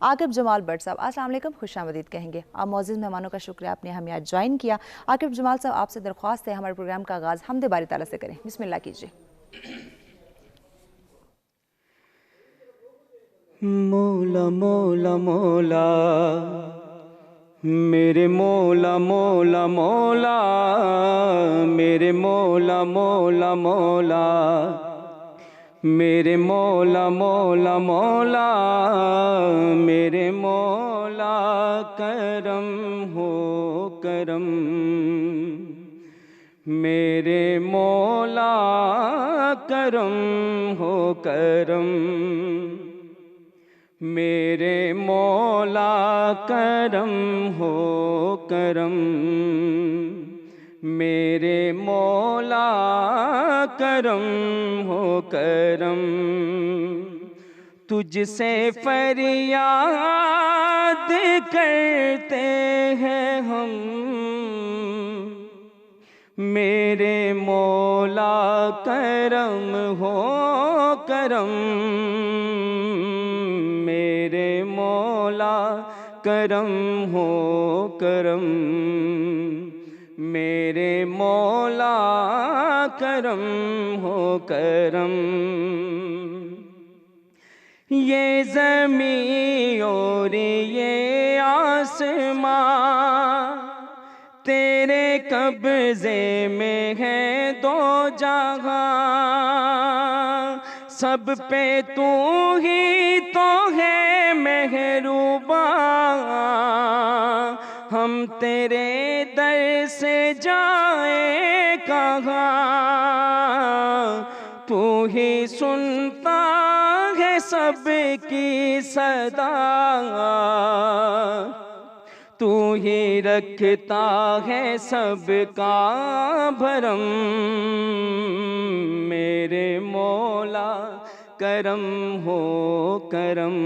عاقب جمال but صاحب. السلام علیکم، خوش آمدید کہیں گے. آپ معزز مہمانوں کا شکریہ آپ نے ہمیں آج جوائن کیا. عاقب جمال صاحب آپ سے درخواست ہے ہمارے پروگرام کا آغاز حمد باری تعالیٰ سے کریں. بسم اللہ کیجیے. مولا مولا مولا میرے مولا مولا مولا میرے مولا مولا مولا میرے مولا مولا مولا میرے مولا کرم ہو کرم میرے مولا کرم ہو کرم میرے مولا کرم ہو کرم میرے مولا کرم ہو کرم تجھ سے فریاد کرتے ہیں ہم میرے مولا کرم ہو کرم میرے مولا کرم ہو کرم میرے مولا کرم ہو کرم یہ زمین اور یہ آسمان تیرے قبضے میں ہے دو جہاں سب پہ تو ہی تو ہے مہربان ہم تیرے در سے جائیں کہاں تو ہی سنتا ہے سب کی صدا تو ہی رکھتا ہے سب کا بھرم میرے مولا کرم ہو کرم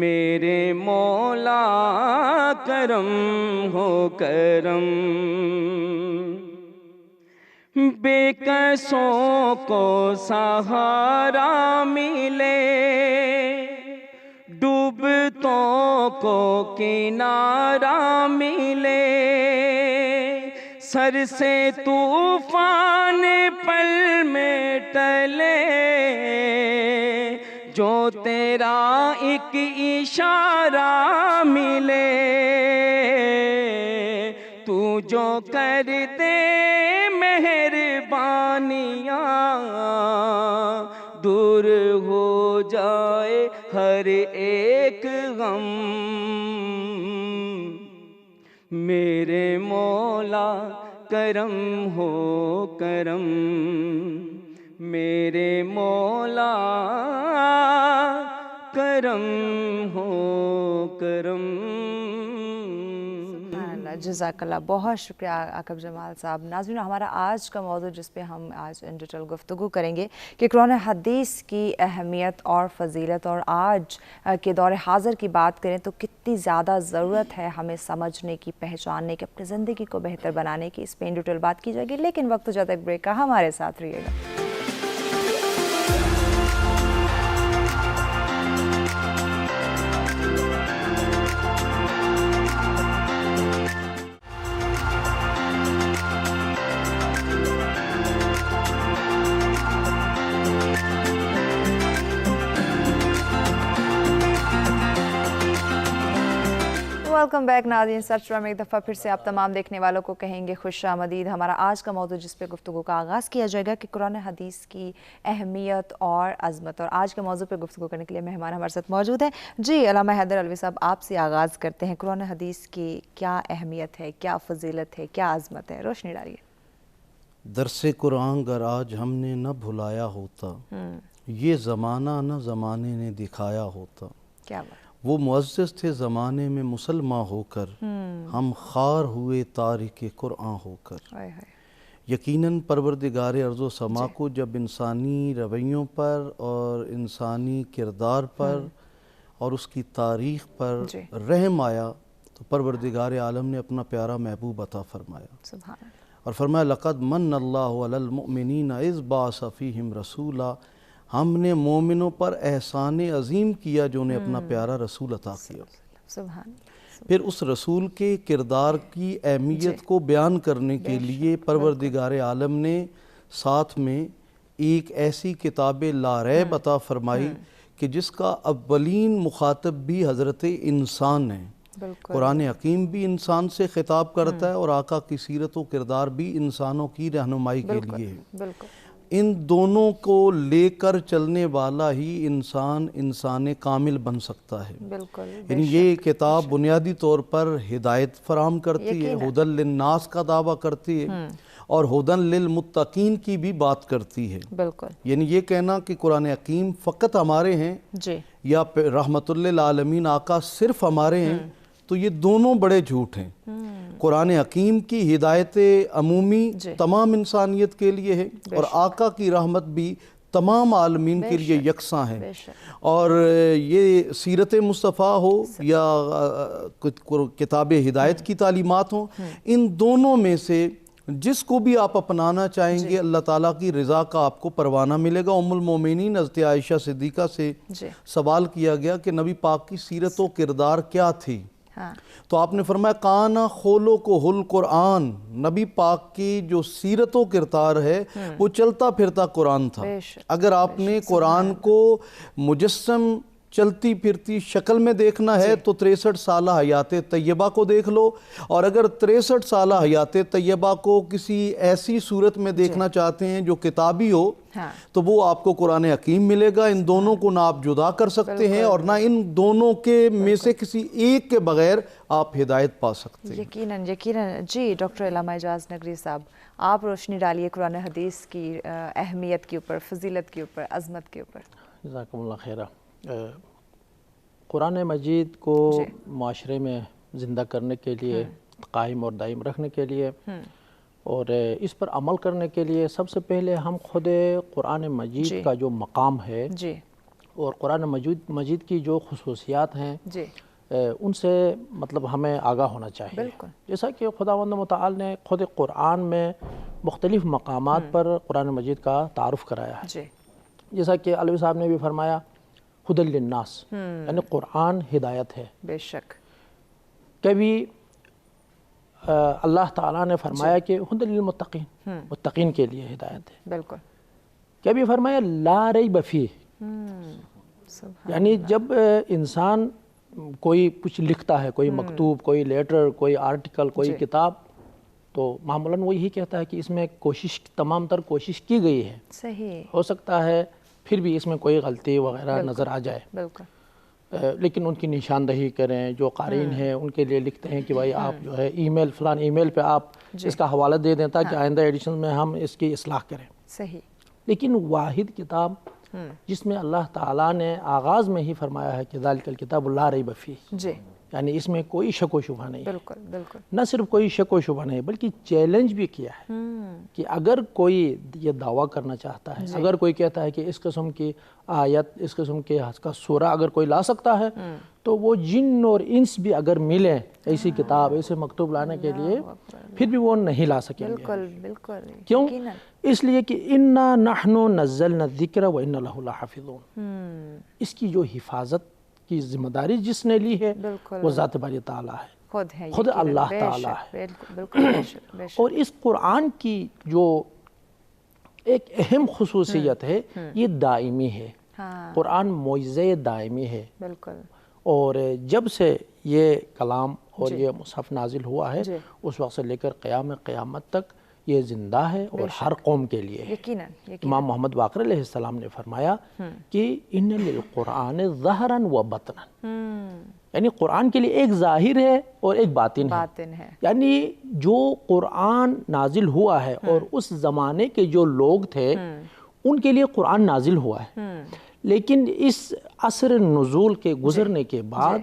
میرے مولا کرم ہو کرم بے کسوں کو سہارا ملے ڈوبتوں کو کنارہ ملے سر سے طوفان پل میں ٹلے جو تیرا ایک اشارہ ملے تو جو کر دے مہربانیاں دور ہو جائے ہر ایک غم میرے مولا کرم ہو کرم میرے مولا کرم ہو کرم. جزاک اللہ، بہت شکریہ عاقب جمال صاحب. ناظرین ہمارا آج کا موضوع جس پہ ہم آج ان ڈیٹیل گفتگو کریں گے کہ قرآن حدیث کی اہمیت اور فضیلت، اور آج کے دور حاضر کی بات کریں تو کتنی زیادہ ضرورت ہے ہمیں سمجھنے کی، پہچاننے کی، اپنی زندگی کو بہتر بنانے کی. اس پہ ان ڈیٹیل بات کی جائے گی، لیکن وقت ہو جاتا ہے ایک بریک کا. ہمارے ساتھ رہیے گا. ویلکم بیک ناظرین. سرچ میں ایک دفعہ پھر سے آپ تمام دیکھنے والوں کو کہیں گے خوش آمدید. ہمارا آج کا موضوع جس پہ گفتگو کا آغاز کیا جائے گا کہ قرآن حدیث کی اہمیت اور عظمت، اور آج کے موضوع پہ گفتگو کرنے کے لیے مہمان ہمارے ساتھ موجود ہیں. جی علامہ حیدر علوی صاحب، آپ سے آغاز کرتے ہیں. قرآن حدیث کی کیا اہمیت ہے، کیا فضیلت ہے، کیا عظمت ہے؟ روشنی ڈالیے. درس قرآن گر آج ہم نے نہ بھلایا ہوتا، یہ زمانہ نہ زمانے نے دکھایا ہوتا. کیا بات. وہ معزز تھے زمانے میں مسلمان ہو کر، ہم خار ہوئے تارک قرآن ہو کر. یقیناً پروردگار ارض و سما کو جب انسانی رویوں پر اور انسانی کردار پر اور اس کی تاریخ پر رحم آیا تو پروردگار عالم نے اپنا پیارا محبوب عطا فرمایا. سبحان اللہ. اور فرمایا لقد من اللہ علی المؤمنین اذ بعث فیہم رسولا. ہم نے مومنوں پر احسان عظیم کیا جو انہیں اپنا پیارا رسول عطا کیا۔ سبحان۔ پھر اس رسول کے کردار کی اہمیت کو بیان کرنے کے لیے پروردگار عالم نے ساتھ میں ایک ایسی کتاب لا ریب عطا فرمائی کہ جس کا اولین مخاطب بھی حضرت انسان ہے۔ قرآن حکیم بھی انسان سے خطاب کرتا ہے اور آقا کی سیرت و کردار بھی انسانوں کی رہنمائی کے لیے ہے۔ ان دونوں کو لے کر چلنے والا ہی انسان کامل بن سکتا ہے۔ یعنی یہ کتاب بنیادی طور پر ہدایت فراہم کرتی ہے، ہدی للناس کا دعویٰ کرتی ہے اور ہدی للمتقین کی بھی بات کرتی ہے۔ یعنی یہ کہنا کہ قرآن حکیم فقط ہمارے ہیں یا رحمت للعالمین آقا صرف ہمارے ہیں، تو یہ دونوں بڑے جھوٹ ہیں۔ قرآن حکیم کی ہدایت عمومی تمام انسانیت کے لیے ہے اور آقا کی رحمت بھی تمام عالمین کے لیے یکساں ہے۔ اور یہ سیرت مصطفیٰ ہو یا کتاب ہدایت کی تعلیمات ہوں، ان دونوں میں سے جس کو بھی آپ اپنانا چاہیں گے اللہ تعالیٰ کی رضا کا آپ کو پروانہ ملے گا۔ ام المومنین حضرت عائشہ صدیقہ سے سوال کیا گیا کہ نبی پاک کی سیرت و کردار کیا تھی، تو آپ نے فرمایا کانا خلقہ القرآن، نبی پاک کی جو سیرت و کردار ہے وہ چلتا پھرتا قرآن تھا۔ اگر آپ نے قرآن کو مجسم چلتی پھرتی شکل میں دیکھنا ہے تو 63 سالہ حیات طیبہ کو دیکھ لو، اور اگر 63 سالہ حیات طیبہ کو کسی ایسی صورت میں دیکھنا چاہتے ہیں جو کتابی ہو تو وہ آپ کو قرآن حکیم ملے گا۔ ان دونوں کو نہ آپ جدا کر سکتے ہیں اور نہ ان دونوں کے میں سے کسی ایک کے بغیر آپ ہدایت پا سکتے ہیں۔ یقیناً یقیناً۔ جی ڈاکٹر علامہ اعجاز نقوی صاحب، آپ روشنی ڈالیے قرآن حدیث کی اہمیت کے اوپر، فضیلت کے اوپر، عظمت کے اوپر۔ جزاکم اللہ خیرہ۔ قرآن مجید کو معاشرے میں زندہ کرنے کے لیے، قائم اور دائم رکھنے کے لیے اور اس پر عمل کرنے کے لیے سب سے پہلے ہم خود قرآن مجید کا جو مقام ہے اور قرآن مجید کی جو خصوصیات ہیں ان سے مطلب ہمیں آگاہ ہونا چاہیے۔ جیسا کہ خداوند متعال نے خود قرآن میں مختلف مقامات پر قرآن مجید کا تعارف کرایا ہے۔ جیسا کہ علوی صاحب نے بھی فرمایا ہدی للناس، یعنی قرآن ہدایت ہے۔ بے شک۔ کبھی اللہ تعالیٰ نے فرمایا کہ ہدی للمتقین، متقین کے لیے ہدایت ہے۔ بالکل۔ کبھی فرمایا لا ریب فیہ، یعنی جب انسان کوئی کچھ لکھتا ہے، کوئی مکتوب، کوئی لیٹر، کوئی آرٹیکل، کوئی کتاب، تو معمولاً وہ یہی کہتا ہے کہ اس میں تمام تر کوشش کی گئی ہے۔ صحیح۔ ہو سکتا ہے پھر بھی اس میں کوئی غلطی وغیرہ نظر آ جائے، لیکن ان کی نشاندہی کریں، جو قارئین ہیں ان کے لیے لکھتے ہیں کہ بھائی آپ جو ہے ای میل فلان ای میل پہ آپ اس کا حوالہ دے دیں تاکہ آئندہ ایڈیشن میں ہم اس کی اصلاح کریں۔ صحیح۔ لیکن واحد کتاب جس میں اللہ تعالیٰ نے آغاز میں ہی فرمایا ہے کہ ذالک الکتاب لا ریب فیہ، یعنی اس میں کوئی شک و شبہ نہیں ہے۔ بالکل بالکل۔ نہ صرف کوئی شک و شبہ نہیں بلکہ چیلنج بھی کیا ہے کہ اگر کوئی یہ دعویٰ کرنا چاہتا ہے، اگر کوئی کہتا ہے کہ اس قسم کی آیت، اس قسم کے کا سورہ اگر کوئی لا سکتا ہے تو وہ جن اور انس بھی اگر ملیں ایسی کتاب، ایسے مکتوب لانے کے لیے، پھر بھی وہ نہیں لا سکیں گے۔ بالکل بالکل۔ کیوں؟ اس لیے کہ انا نحن نزلنا الذکر وانا لہ لحافظون، اس کی جو حفاظت کی ذمہ داری جس نے لی ہے وہ ذات باری تعالیٰ ہے، خود اللہ تعالیٰ ہے۔ اور اس قرآن کی جو ایک اہم خصوصیت ہے یہ دائمی ہے، قرآن معجزہ دائمی ہے۔ اور جب سے یہ کلام اور یہ مصحف نازل ہوا ہے اس وقت سے لے کر قیامت تک یہ زندہ ہے اور ہر قوم کے لیے ہے۔ امام محمد باقر علیہ السلام نے فرمایا کہ ان للقرآن ظہرا و بطنا، یعنی قرآن کے لیے ایک ظاہر ہے اور ایک باطن ہے۔ یعنی جو قرآن نازل ہوا ہے اور اس زمانے کے جو لوگ تھے ان کے لیے قرآن نازل ہوا ہے، لیکن اس عصر نزول کے گزرنے کے بعد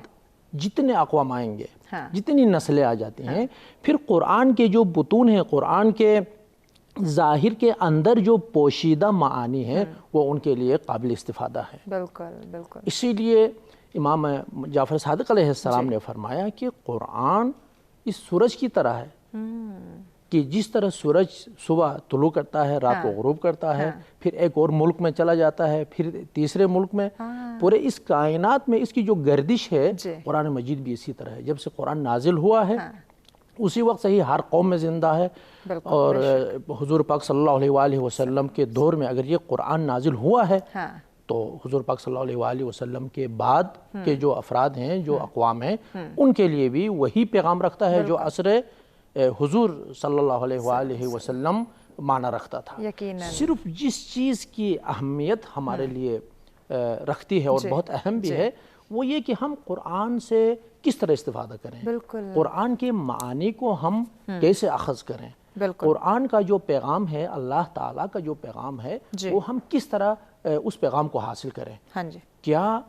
جتنے اقوام آئیں گے، جتنی نسلیں آ جاتی ہیں، پھر قرآن کے جو بطون ہیں، قرآن کے ظاہر کے اندر جو پوشیدہ معانی ہیں وہ ان کے لیے قابل استفادہ ہے۔ بالکل بالکل۔ اسی لیے امام جعفر صادق علیہ السلام نے فرمایا کہ قرآن اس سورج کی طرح ہے کہ جس طرح سورج صبح طلوع کرتا ہے، رات کو غروب کرتا ہے، پھر ایک اور ملک میں چلا جاتا ہے، پھر تیسرے ملک میں، پورے اس کائنات میں اس کی جو گردش ہے قرآن مجید بھی اسی طرح ہے۔ جب سے قرآن نازل ہوا ہے اسی وقت سے ہی ہر قوم میں زندہ ہے، اور حضور پاک صلی اللہ علیہ وآلہ وسلم کے دور میں اگر یہ قرآن نازل ہوا ہے تو حضور پاک صلی اللہ علیہ وآلہ وسلم کے بعد کے جو افراد ہیں، جو اقوام ہیں، ان کے لیے بھی وہی پیغام رکھتا ہے جو عصر حضور صلی اللہ علیہ وآلہ وسلم معنی رکھتا تھا۔ صرف جس چیز کی اہمیت ہمارے لیے رکھتی ہے اور بہت اہم بھی ہے وہ یہ کہ ہم قرآن سے کس طرح استفادہ کریں، قرآن کے معانی کو ہم کیسے اخذ کریں، قرآن کا جو پیغام ہے، اللہ تعالیٰ کا جو پیغام ہے، وہ ہم کس طرح اس پیغام کو حاصل کریں۔ کیا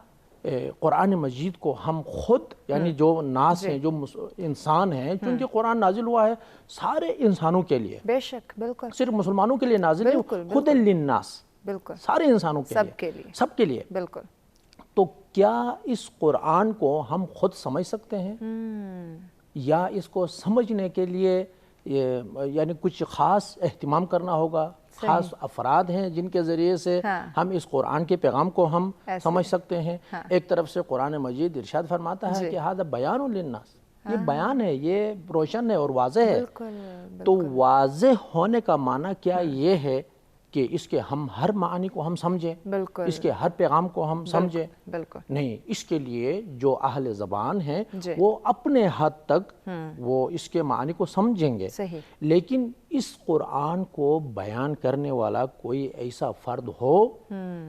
قرآن مجید کو ہم خود، یعنی جو ناس ہیں، جو انسان ہیں، چونکہ قرآن نازل ہوا ہے سارے انسانوں کے لیے، بے شک، بالکل، صرف مسلمانوں کے لیے نازل نہیں، خود للناس، بالکل، سارے انسانوں کے لیے، سب کے لیے، بالکل۔ تو کیا اس قرآن کو ہم خود سمجھ سکتے ہیں، یا اس کو سمجھنے کے لیے یعنی کچھ خاص اہتمام کرنا ہوگا؟ خاص افراد ہیں جن کے ذریعے سے ہم اس قرآن کے پیغام کو ہم سمجھ سکتے ہیں۔ ایک طرف سے قرآن مجید ارشاد فرماتا ہے کہ ھذا بیان للناس، یہ بیان ہے، یہ روشن ہے اور واضح ہے۔ تو واضح ہونے کا معنی کیا یہ ہے کہ اس کے ہم ہر معنی کو ہم سمجھیں، اس کے ہر پیغام کو ہم سمجھیں؟ نہیں، اس کے لیے جو اہل زبان ہیں وہ اپنے حد تک وہ اس کے معنی کو سمجھیں گے، لیکن اس قرآن کو بیان کرنے والا کوئی ایسا فرد ہو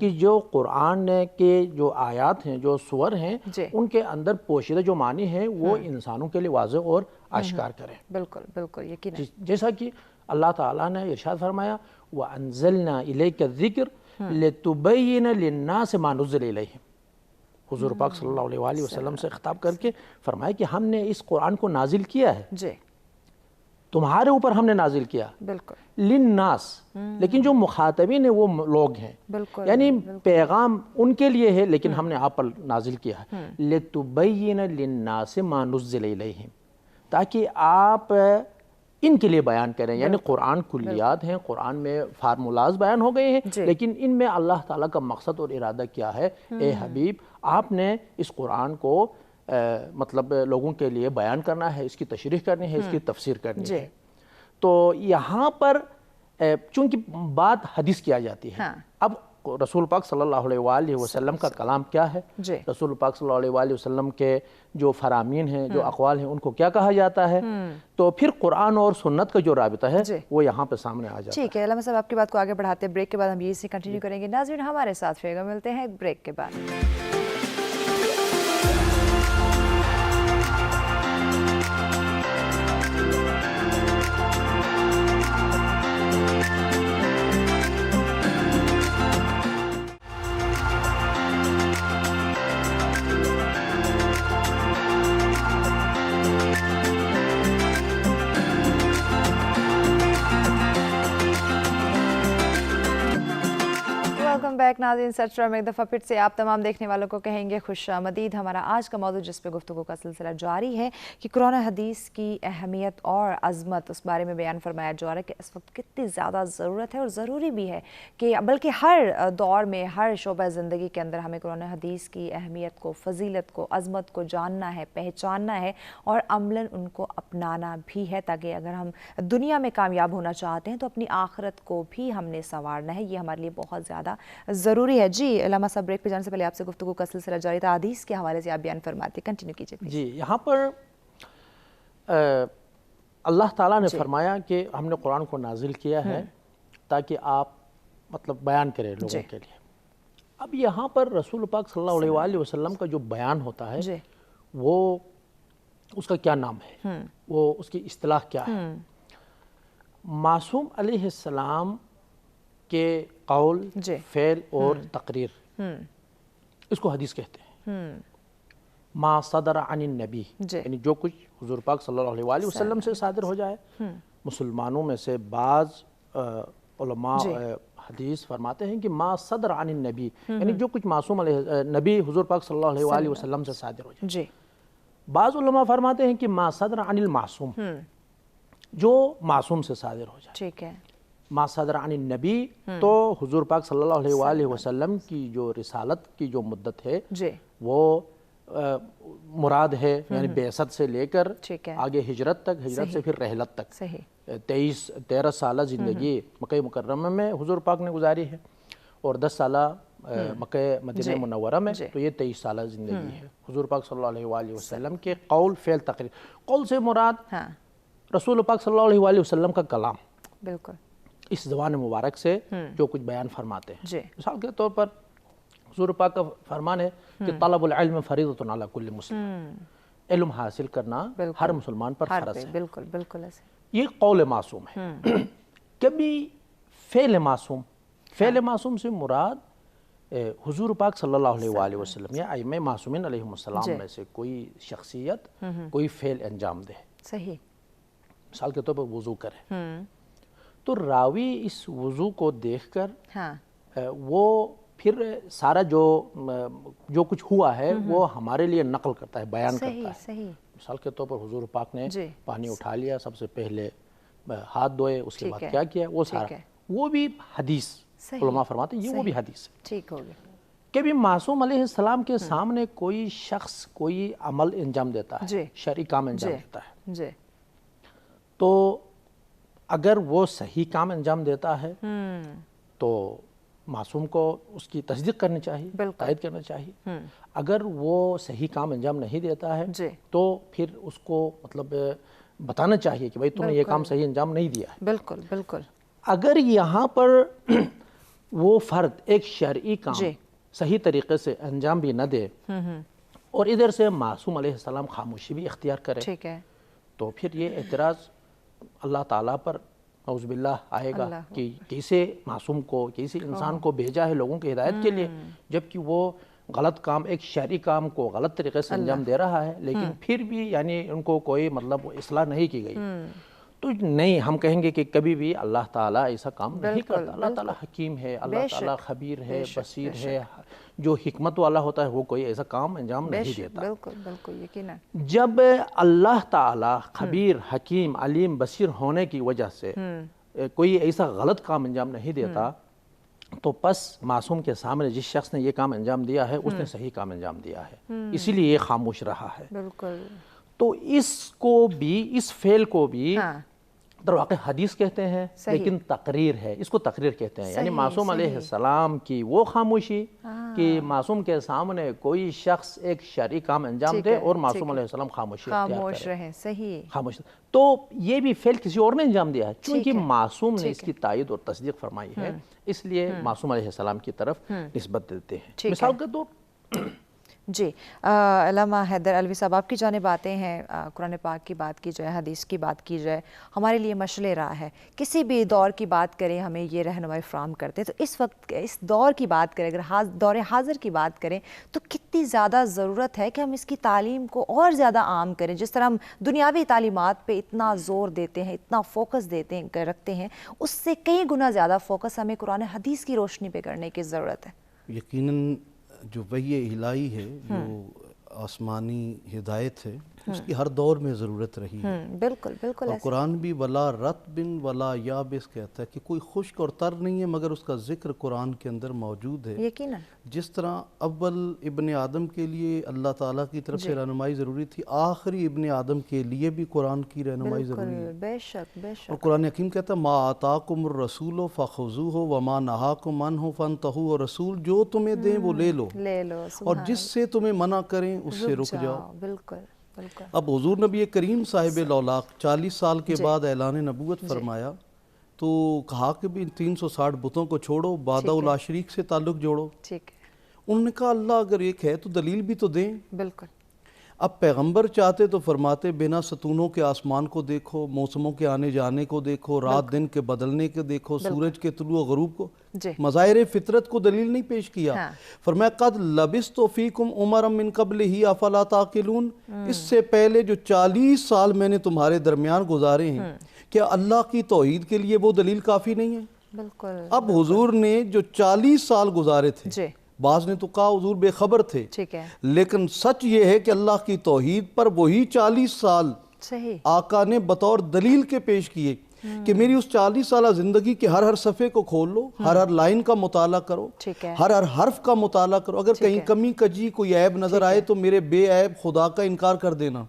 کہ جو قرآن کے جو آیات ہیں، جو سور ہیں، ان کے اندر پوشیدہ جو معنی ہیں وہ انسانوں کے لیے واضح اور آشکار کریں۔ بالکل، بالکل، یقیناً، جیسا کہ اللہ تعالیٰ نے ارشاد فرمایا وَأَنزَلْنَا إِلَيْكَ الذِّكْرَ لِتُبَيِّنَ لِلنَّاسِ مَا نُزِّلَ إِلَيْهِمْ۔ حضور پاک صلی اللہ علیہ وآلہ وسلم سے خطاب کر کے فرمایا کہ ہم نے اس قرآن کو نازل کیا ہے، تمہارے اوپر ہم نے نازل کیا، للناس، لیکن جو مخاطبین ہیں وہ لوگ ہیں، یعنی پیغام ان کے لیے ہے لیکن ہم نے آپ پر نازل کیا ہے، لِتُبَيِّنَ لِلنَّاسِ مَا نُزِّلَ إِلَيْهِمْ، تاکہ آپ ان کے لیے بیان کریں۔ یعنی قرآن کلیات ہیں، قرآن میں فارمولاز بیان ہو گئے ہیں، لیکن ان میں اللہ تعالیٰ کا مقصد اور ارادہ کیا ہے؟ اے حبیب، آپ نے اس قرآن کو مطلب لوگوں کے لیے بیان کرنا ہے، اس کی تشریح کرنی ہے، اس کی تفسیر کرنی ہے۔ تو یہاں پر چونکہ بات حدیث کیا جاتی ہے، اب رسول پاک صلی اللہ علیہ وآلہ وسلم کا کلام کیا ہے، رسول پاک صلی اللہ علیہ وآلہ وسلم کے جو فرامین ہیں، جو اقوال ہیں، ان کو کیا کہا جاتا ہے، تو پھر قرآن اور سنت کا جو رابطہ ہے وہ یہاں پہ سامنے آ جاتا ہے۔ ٹھیک ہے علامہ صاحب، آپ کی بات کو آگے بڑھاتے ہیں، بریک کے بعد ہم یہ کنٹینیو کریں گے۔ ناظرین ہمارے ساتھ رہے گا، ملتے ہیں بریک کے بعد۔ بیک ناظرین، سچرا میں ایک دفعہ پھر سے آپ تمام دیکھنے والوں کو کہیں گے خوش آمدید۔ ہمارا آج کا موضوع جس پہ گفتگو کا سلسلہ جاری ہے کہ قرآن حدیث کی اہمیت اور عظمت، اس بارے میں بیان فرمایا جا رہا ہے کہ اس وقت کتنی زیادہ ضرورت ہے اور ضروری بھی ہے کہ بلکہ ہر دور میں، ہر شعبہ زندگی کے اندر ہمیں قرآن حدیث کی اہمیت کو، فضیلت کو، عظمت کو جاننا ہے، پہچاننا ہے اور عملاً ان کو اپنانا بھی ہے، تاکہ اگر ہم دنیا میں کامیاب ہونا چاہتے ہیں تو اپنی آخرت کو بھی ہم نے سنوارنا ہے۔ یہ ہمارے لیے بہت زیادہ ضروری ہے۔ جی علامہ صاحب، بریک پہ جانے سے پہلے آپ سے گفتگو کا سلسلہ جاری تھا، حدیث کے حوالے سے آپ بیان فرماتے، کنٹینیو کیجئے۔ جی، یہاں پر اللہ تعالیٰ نے فرمایا کہ ہم نے قرآن کو نازل کیا ہے تاکہ آپ مطلب بیان کریں لوگوں کے لیے۔ اب یہاں پر رسول پاک صلی اللہ علیہ وآلہ وسلم کا جو بیان ہوتا ہے وہ اس کا کیا نام ہے، وہ اس کی اصطلاح کیا ہے؟ معصوم علیہ السلام کے قول، فعل اور تقریر، اس کو حدیث کہتے ہیں۔ ما صدر عن النبی، یعنی جو کچھ حضور پاک صلی اللہ علیہ وآلہ وسلم سے صادر ہو جائے۔ مسلمانوں میں سے بعض علماء حدیث فرماتے ہیں کہ ما صدر عن النبی، یعنی جو کچھ معصوم علیہ نبی حضور پاک صلی اللہ علیہ وآلہ وسلم سے صادر ہو جائے۔ بعض علماء فرماتے ہیں کہ ما صدر عن المعصوم، جو معصوم سے صادر ہو جائے. ٹھیک ہے. ما صدر عن النبی تو حضور پاک صلی اللہ علیہ وآلہ وسلم کی جو رسالت کی جو مدت ہے جی وہ مراد ہے، یعنی بعثت سے لے کر آگے ہجرت تک، ہجرت سے پھر رحلت تک 13 سالہ زندگی مکہ مکرمہ میں حضور پاک نے گزاری ہے، اور 10 سالہ مکہ مدینہ منورہ میں، تو یہ 23 سالہ زندگی ہے حضور پاک صلی اللہ علیہ وآلہ وسلم کے قول فعل تقریر. قول سے مراد رسول پاک صلی اللہ علیہ وآلہ وسلم کا کلام، بالکل اس زبان مبارک سے جو کچھ بیان فرماتے ہیں. مثال کے طور پر حضور پاک کا فرمان ہے کہ طلب العلم فریضۃ علی کل مسلم، علم حاصل کرنا ہر مسلمان پر فرض ہے. بالکل بالکل ایسے. یہ قول معصوم ہے. کبھی فعل معصوم، فعل معصوم سے مراد حضور پاک صلی اللہ علیہ وآلہ وسلم یا ائمہ معصومین علیہم السلام میں سے کوئی شخصیت کوئی فعل انجام دے. صحیح. مثال کے طور پر وضو کرے تو راوی اس وضو کو دیکھ کر وہ پھر سارا جو کچھ ہوا ہے وہ ہمارے لیے نقل کرتا ہے، بیان کرتا ہے. مثال کے طور پر حضور پاک نے پانی اٹھا لیا، سب سے پہلے ہاتھ دھوئے، اس کے بعد کیا کیا، وہ سارا وہ بھی حدیث، علماء فرماتے ہیں یہ وہ بھی حدیث ہے. ٹھیک ہو گیا. کبھی معصوم علیہ السلام کے سامنے کوئی شخص کوئی عمل انجام دیتا ہے، شرعی کام انجام دیتا ہے، تو اگر وہ صحیح کام انجام دیتا ہے تو معصوم کو اس کی تصدیق کرنی چاہیے، تائید کرنا چاہیے. اگر وہ صحیح کام انجام نہیں دیتا ہے تو پھر اس کو مطلب بتانا چاہیے کہ بھائی تم نے یہ کام صحیح انجام نہیں دیا ہے. بالکل بالکل. اگر یہاں پر وہ فرد ایک شرعی کام صحیح طریقے سے انجام بھی نہ دے اور ادھر سے معصوم علیہ السلام خاموشی بھی اختیار کرے تو پھر یہ اعتراض اللہ تعالیٰ پر اعوذ باللہ آئے گا کہ کیسے معصوم کو، کیسے انسان کو بھیجا ہے لوگوں کی ہدایت کے لیے، جبکہ وہ غلط کام، ایک شرعی کام کو غلط طریقے سے انجام دے رہا ہے، لیکن پھر بھی یعنی ان کو کوئی مطلب اصلاح نہیں کی گئی. تو نہیں، ہم کہیں گے کہ کبھی بھی اللہ تعالیٰ ایسا کام نہیں کرتا. اللہ تعالیٰ حکیم ہے، اللہ تعالیٰ خبیر ہے، بصیر ہے، جو حکمت والا ہوتا ہے وہ کوئی ایسا کام انجام نہیں دیتا. بالکل بالکل یقینا. جب اللہ تعالیٰ خبیر، حکیم، علیم، بصیر ہونے کی وجہ سے کوئی ایسا غلط کام انجام نہیں دیتا تو پس معصوم کے سامنے جس شخص نے یہ کام انجام دیا ہے اس نے صحیح کام انجام دیا ہے، اسی لیے یہ خاموش رہا ہے. بالکل. تو اس کو بھی، اس فعل کو بھی در واقع حدیث کہتے ہیں، لیکن تقریر ہے، اس کو تقریر کہتے ہیں. یعنی معصوم علیہ السلام کی وہ خاموشی کہ معصوم کے سامنے کوئی شخص ایک شرعی کام انجام دے اور معصوم علیہ السلام خاموشی خاموش رہے. صحیح. خاموش. تو یہ بھی فعل کسی اور نے انجام دیا ہے، چونکہ معصوم نے اس کی تائید اور تصدیق فرمائی ہے، اس لیے معصوم علیہ السلام کی طرف نسبت دیتے ہیں. مثال کے طور جی علامہ حیدر علوی صاحب، آپ کی جانب آتے ہیں. قرآن پاک کی بات کی جائے، حدیث کی بات کی جائے، ہمارے لیے مشعل راہ ہے. کسی بھی دور کی بات کریں ہمیں یہ رہنمائی فراہم کرتے ہیں. تو اس وقت اس دور کی بات کریں، اگر دور حاضر کی بات کریں تو کتنی زیادہ ضرورت ہے کہ ہم اس کی تعلیم کو اور زیادہ عام کریں. جس طرح ہم دنیاوی تعلیمات پہ اتنا زور دیتے ہیں، اتنا فوکس رکھتے ہیں، اس سے کئی گنا زیادہ فوکس ہمیں قرآن حدیث کی روشنی پہ کرنے کی ضرورت ہے. یقیناً جو وحی الہی ہے، جو آسمانی ہدایت ہے، اس کی ہر دور میں ضرورت رہی ہے. بالکل بالکل. اور قرآن بھی ولا رطب ولا یابس کہتا ہے کہ کوئی خشک اور تر نہیں ہے مگر اس کا ذکر قرآن کے اندر موجود ہے. یقیناً. جس طرح اول ابن آدم کے لیے اللہ تعالیٰ کی طرف سے رہنمائی ضروری تھی، آخری ابن آدم کے لیے بھی قرآن کی رہنمائی ضروری ہے. بے شک بے شک. اور قرآن حکیم کہتا ہے ما آتاکم الرسول فخذوہ وما نہاکم عنہ فانتہوا، اور رسول جو تمہیں دیں وہ لے لو، اور جس سے تمہیں منع کریں اس سے رک جاؤ. بالکل. اب حضور نبی کریم صاحب لولاق 40 سال کے بعد اعلان نبوت فرمایا تو کہا کہ بھی 360 بتوں کو چھوڑو، بادہ الا شریک سے تعلق جوڑو. انہوں نے کہا اللہ اگر ایک ہے تو دلیل بھی تو دیں. بالکل. اب پیغمبر چاہتے تو فرماتے بنا ستونوں کے آسمان کو دیکھو، موسموں کے آنے جانے کو دیکھو، رات دن کے بدلنے کے دیکھو، سورج کے طلوع و غروب کو. مظاہر فطرت کو دلیل نہیں پیش کیا. فرمایا قد لبثت فیکم عمرا من قبلہ افلا تعقلون، اس سے پہلے جو 40 سال میں نے تمہارے درمیان گزارے ہیں، کیا اللہ کی توحید کے لیے وہ دلیل کافی نہیں ہے؟ بالکل. اب حضور نے جو 40 سال گزارے تھے، بعض نے تو کہا حضور بے خبر تھے، لیکن سچ یہ ہے کہ اللہ کی توحید پر وہی 40 سال صحیح آقا نے بطور دلیل کے پیش کیے کہ میری اس 40 سالہ زندگی کے ہر صفحے کو کھول لو، ہر لائن کا مطالعہ کرو، ہر حرف کا مطالعہ کرو، اگر کہیں کمی کجی کوئی عیب نظر آئے تو میرے بے عیب خدا کا انکار کر دینا،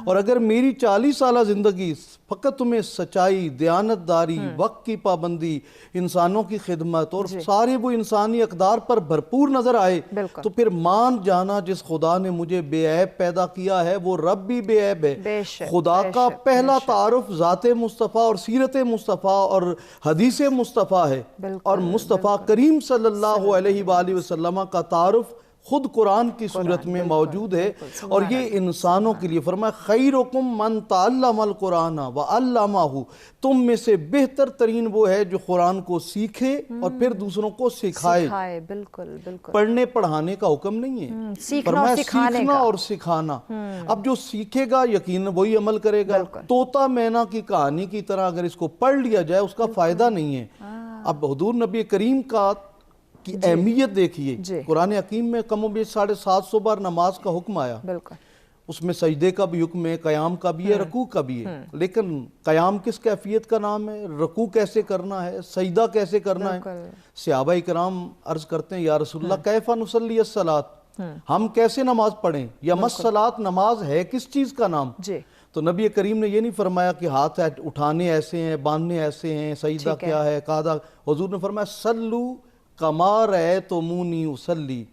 اور اگر میری 40 سالہ زندگی فقط تمہیں سچائی، دیانتداری، وقت کی پابندی، انسانوں کی خدمت اور سارے وہ انسانی اقدار پر بھرپور نظر آئے تو پھر مان جانا جس خدا نے مجھے بے عیب پیدا کیا ہے وہ رب بھی بے عیب ہے۔ خدا کا پہلا تعارف ذات مصطفیٰ اور سیرت مصطفیٰ اور حدیث مصطفیٰ ہے، اور مصطفیٰ کریم صلی اللہ علیہ وآلہ وسلم کا تعارف خود قرآن کی صورت میں موجود ہے، اور یہ انسانوں کے لیے فرمایا خیرکم من تعلم القرآن وعلمہ، تم میں سے بہتر ترین وہ ہے جو قرآن کو سیکھے اور پھر دوسروں کو سکھائے۔ بالکل بالکل، پڑھنے پڑھانے کا حکم نہیں ہے، فرمایا سیکھنا اور سکھانا۔ اب جو سیکھے گا یقیناً وہی عمل کرے گا۔ طوطا مینا کی کہانی کی طرح اگر اس کو پڑھ لیا جائے اس کا فائدہ نہیں ہے۔ اب حضور نبی کریم کی اہمیت دیکھیے، قرآن حکیم میں کم و بیش 750 بار نماز کا حکم آیا، اس میں سجدے کا بھی حکم ہے، قیام کا بھی ہے، رکوع کا بھی ہے، لیکن قیام کس کیفیت کا نام ہے، رکوع کیسے کرنا ہے، سجدہ کیسے کرنا ہے۔ صحابہ کرام عرض کرتے ہیں یا رسول اللہ کیف نصلی الصلاۃ، ہم کیسے نماز پڑھیں، یا الصلاۃ نماز ہے کس چیز کا نام؟ تو نبی کریم نے یہ نہیں فرمایا کہ ہاتھ اٹھانے ایسے ہیں، باندھنے ایسے ہیں، سجدہ کیا ہے، قاعدہ۔ حضور نے فرمایا سلو کما رأیتمونی اصلی،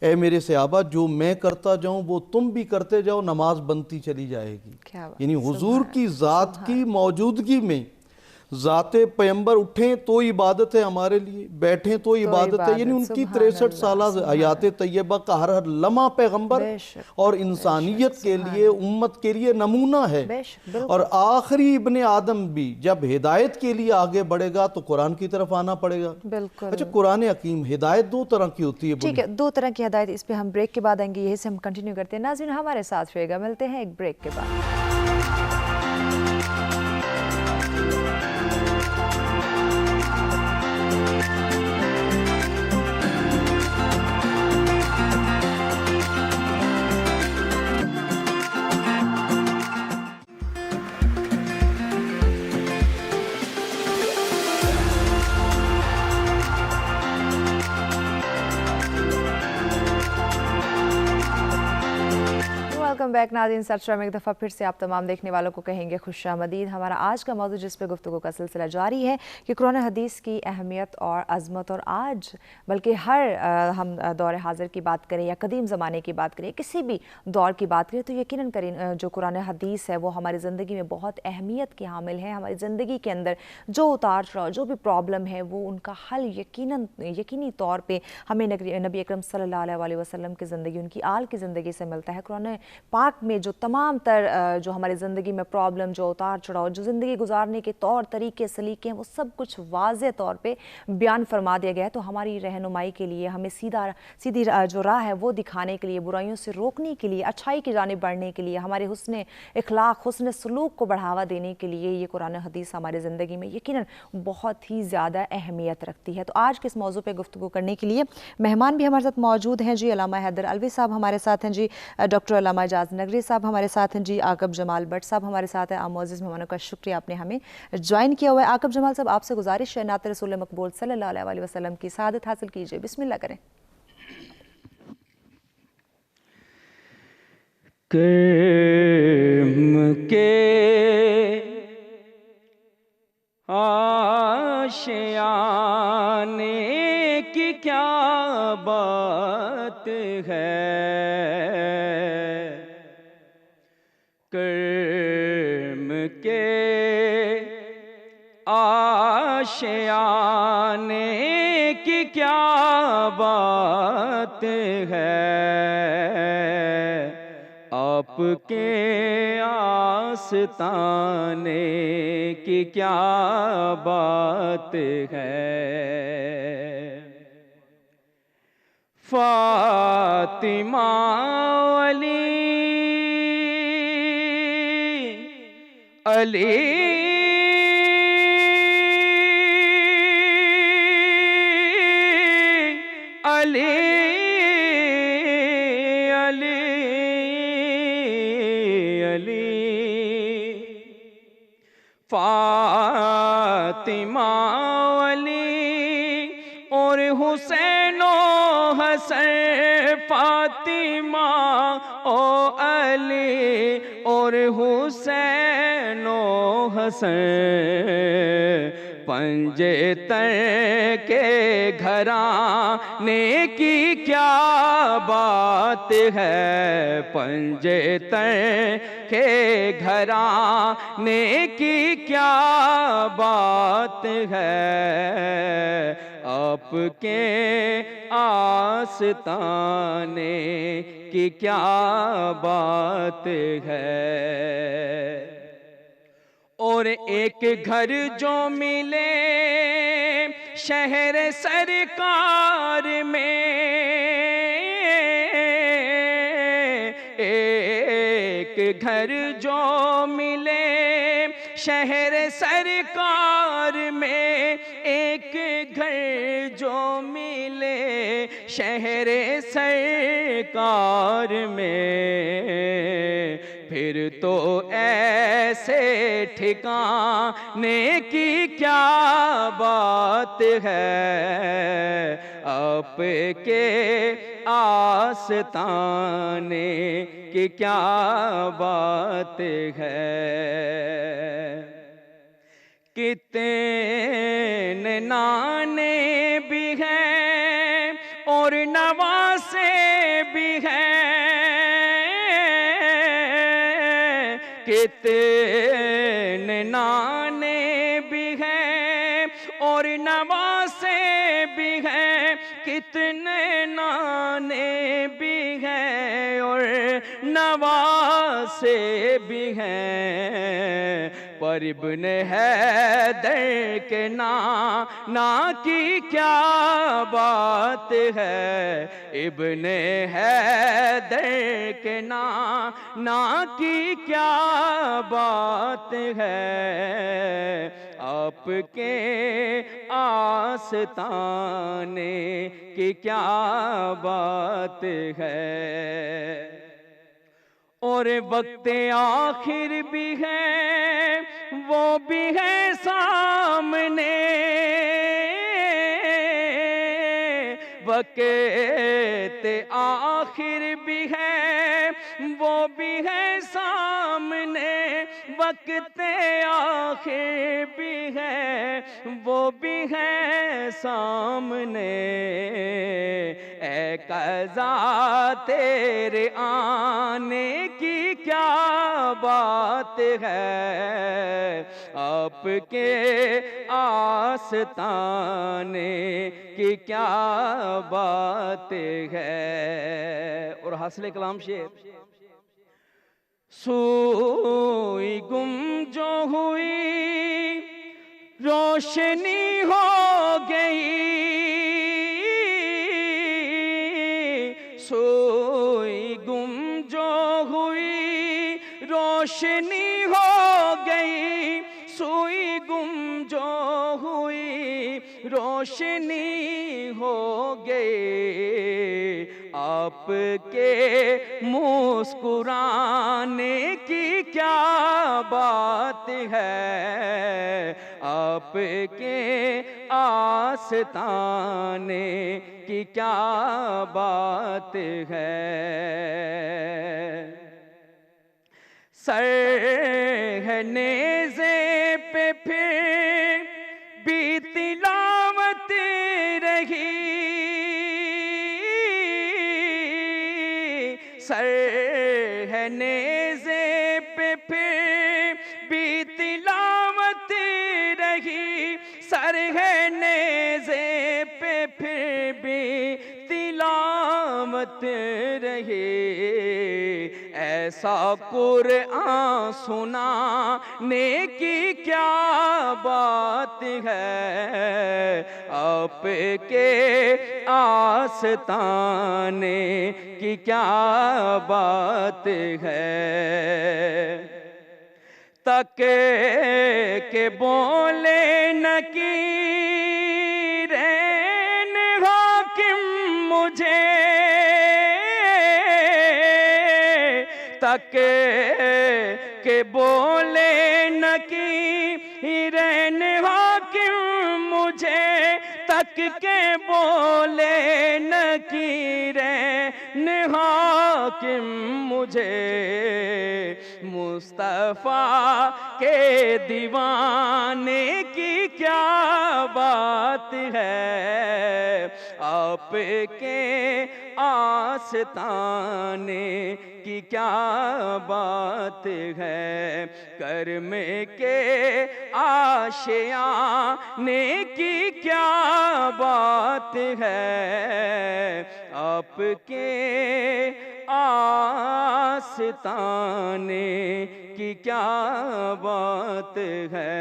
اے میرے صحابہ جو میں کرتا جاؤں وہ تم بھی کرتے جاؤ، نماز بنتی چلی جائے گی۔ یعنی حضور کی ذات کی موجودگی میں ذات پیغمبر اٹھیں تو عبادت ہے ہمارے لیے، بیٹھیں تو عبادت ہے، یعنی ان کی 63 سالہ حیات طیبہ کا ہر لمحہ پیغمبر اور انسانیت کے لیے، امت کے لیے نمونہ ہے۔ اور آخری ابن آدم بھی جب ہدایت کے لیے آگے بڑھے گا تو قرآن کی طرف آنا پڑے گا۔ اچھا قرآن حکیم ہدایت دو طرح کی ہوتی ہے، ٹھیک ہے، دو طرح کی ہدایت، اس پہ ہم بریک کے بعد آئیں گے، یہی سے ہم کنٹینیو کرتے ہیں۔ ناظرین ہمارے ساتھ رہے گا، ملتے ہیں ایک بریک کے بعد۔ ویلکم بیک ناظرین، سرچرا میں ایک دفعہ پھر سے آپ تمام دیکھنے والوں کو کہیں گے خوش آمدید۔ ہمارا آج کا موضوع جس پہ گفتگو کا سلسلہ جاری ہے کہ قرآن حدیث کی اہمیت اور عظمت، اور آج بلکہ ہر ہم دور حاضر کی بات کریں یا قدیم زمانے کی بات کریں، کسی بھی دور کی بات کریں تو یقیناً جو قرآن حدیث ہے وہ ہماری زندگی میں بہت اہمیت کی حامل ہے۔ ہماری زندگی کے اندر جو اتار چڑھاؤ، جو بھی پرابلم ہے وہ ان کا حل یقینی طور پہ ہمیں نبی اکرم صلی اللہ علیہ وسلم کی زندگی، ان کی آل کی زندگی سے ملتا ہے۔ قرآن پاک میں جو تمام تر جو ہماری زندگی میں پرابلم، جو اتار چڑھاؤ، جو زندگی گزارنے کے طور طریقے سلیقے ہیں، وہ سب کچھ واضح طور پہ بیان فرما دیا گیا ہے۔ تو ہماری رہنمائی کے لیے، ہمیں سیدھی جو راہ ہے وہ دکھانے کے لیے، برائیوں سے روکنے کے لیے، اچھائی کی جانب بڑھنے کے لیے، ہمارے حسن اخلاق، حسن سلوک کو بڑھاوا دینے کے لیے یہ قرآن حدیث ہماری زندگی میں یقیناً بہت ہی زیادہ اہمیت رکھتی ہے۔ تو آج کے اس موضوع پہ گفتگو کرنے کے لیے مہمان بھی ہمارے ساتھ موجود ہیں جی۔ علامہ حیدر علوی صاحب ہمارے ساتھ ہیں جی، ڈاکٹر علامہ اعجاز نگری صاحب ہمارے ساتھ ہیں جی، عاقب جمال بٹ صاحب ہمارے ساتھ ہیں۔ معزز مہمانوں کا شکریہ، آپ نے ہمیں جوائن کیا ہوا ہے۔ عاقب جمال صاحب، آپ سے گزارش ہے نعت رسول مقبول صلی اللہ علیہ وسلم کی سعادت حاصل کیجئے، بسم اللہ کریں۔ کرم کے آشیانے کی کیا بات ہے، کرم کے آشیانے کی کیا بات ہے، آپ کے آستانے کی کیا بات ہے، فاطمہ علی فاطمہ علی اور حسین و حسن، فاطمہ او علی اور حسین و حسن، پنجے تر کے گھرانے کی کیا بات ہے، پنجے تر کے گھرانے کی کیا بات ہے، آپ کے آستانے کی کیا بات ہے۔ اور ایک گھر جو ملے شہر سرکار میں، ایک گھر جو ملے شہر سرکار میں، ایک گھر جو ملے شہر سرکار میں، پھر تو ایسے ٹھکانے کی کیا بات ہے، آپ کے آستانے کی کیا بات ہے۔ کتنے نانے بھی ہیں اور نواسے بھی ہیں، کتنے نانے بھی ہیں اور نواسے بھی ہیں، کتنے نانے بھی ہیں اور نواسے بھی ہیں، پر ابن حیدر کے نانا کی کیا بات ہے، ابن حیدر کے نانا کی کیا بات ہے، آپ کے آستانے کی کیا بات ہے۔ اور وقت آخر بھی ہے وہ بھی ہے سامنے، وقت آخر بھی ہے وہ بھی ہے سامنے، وقت آخر بھی ہے وہ بھی ہے سامنے، اے قضا تیرے آنے کی کیا بات ہے، آپ کے آستانے کی کیا بات ہے۔ اور حاصل کلام شعر، سوئی گم جو ہوئی روشنی ہو گئی، سوئی گم جو ہوئی روشنی ہو گئی، سوئی گم جو ہوئی روشنی ہو گئی، آپ کے مسکرانے کی کیا بات ہے، آپ کے آستانے کی کیا بات ہے۔ سر ہے نیزے پہ پھر بھی تلاوت رہی، سر ہے نیزے پہ پھر بھی تلاوت رہی، سر ہے نیزے پہ پھر بھی تلاوت رہی، ایسا قرآن سنانے کی کیا بات ہے، آپ کے آستانے کی کیا بات ہے۔ تک کہ بولے نکیرین حاکم مجھے، تک کے بولے نکیرین حاکم مجھے تک کے بولے نکیرین حاکم مجھے مصطفیٰ کے دیوانے کی کیا بات ہے آپ کے آستانے کی کیا بات ہے کرم کے آشیانے کی کیا بات ہے آپ کے آستانے کی کیا بات ہے.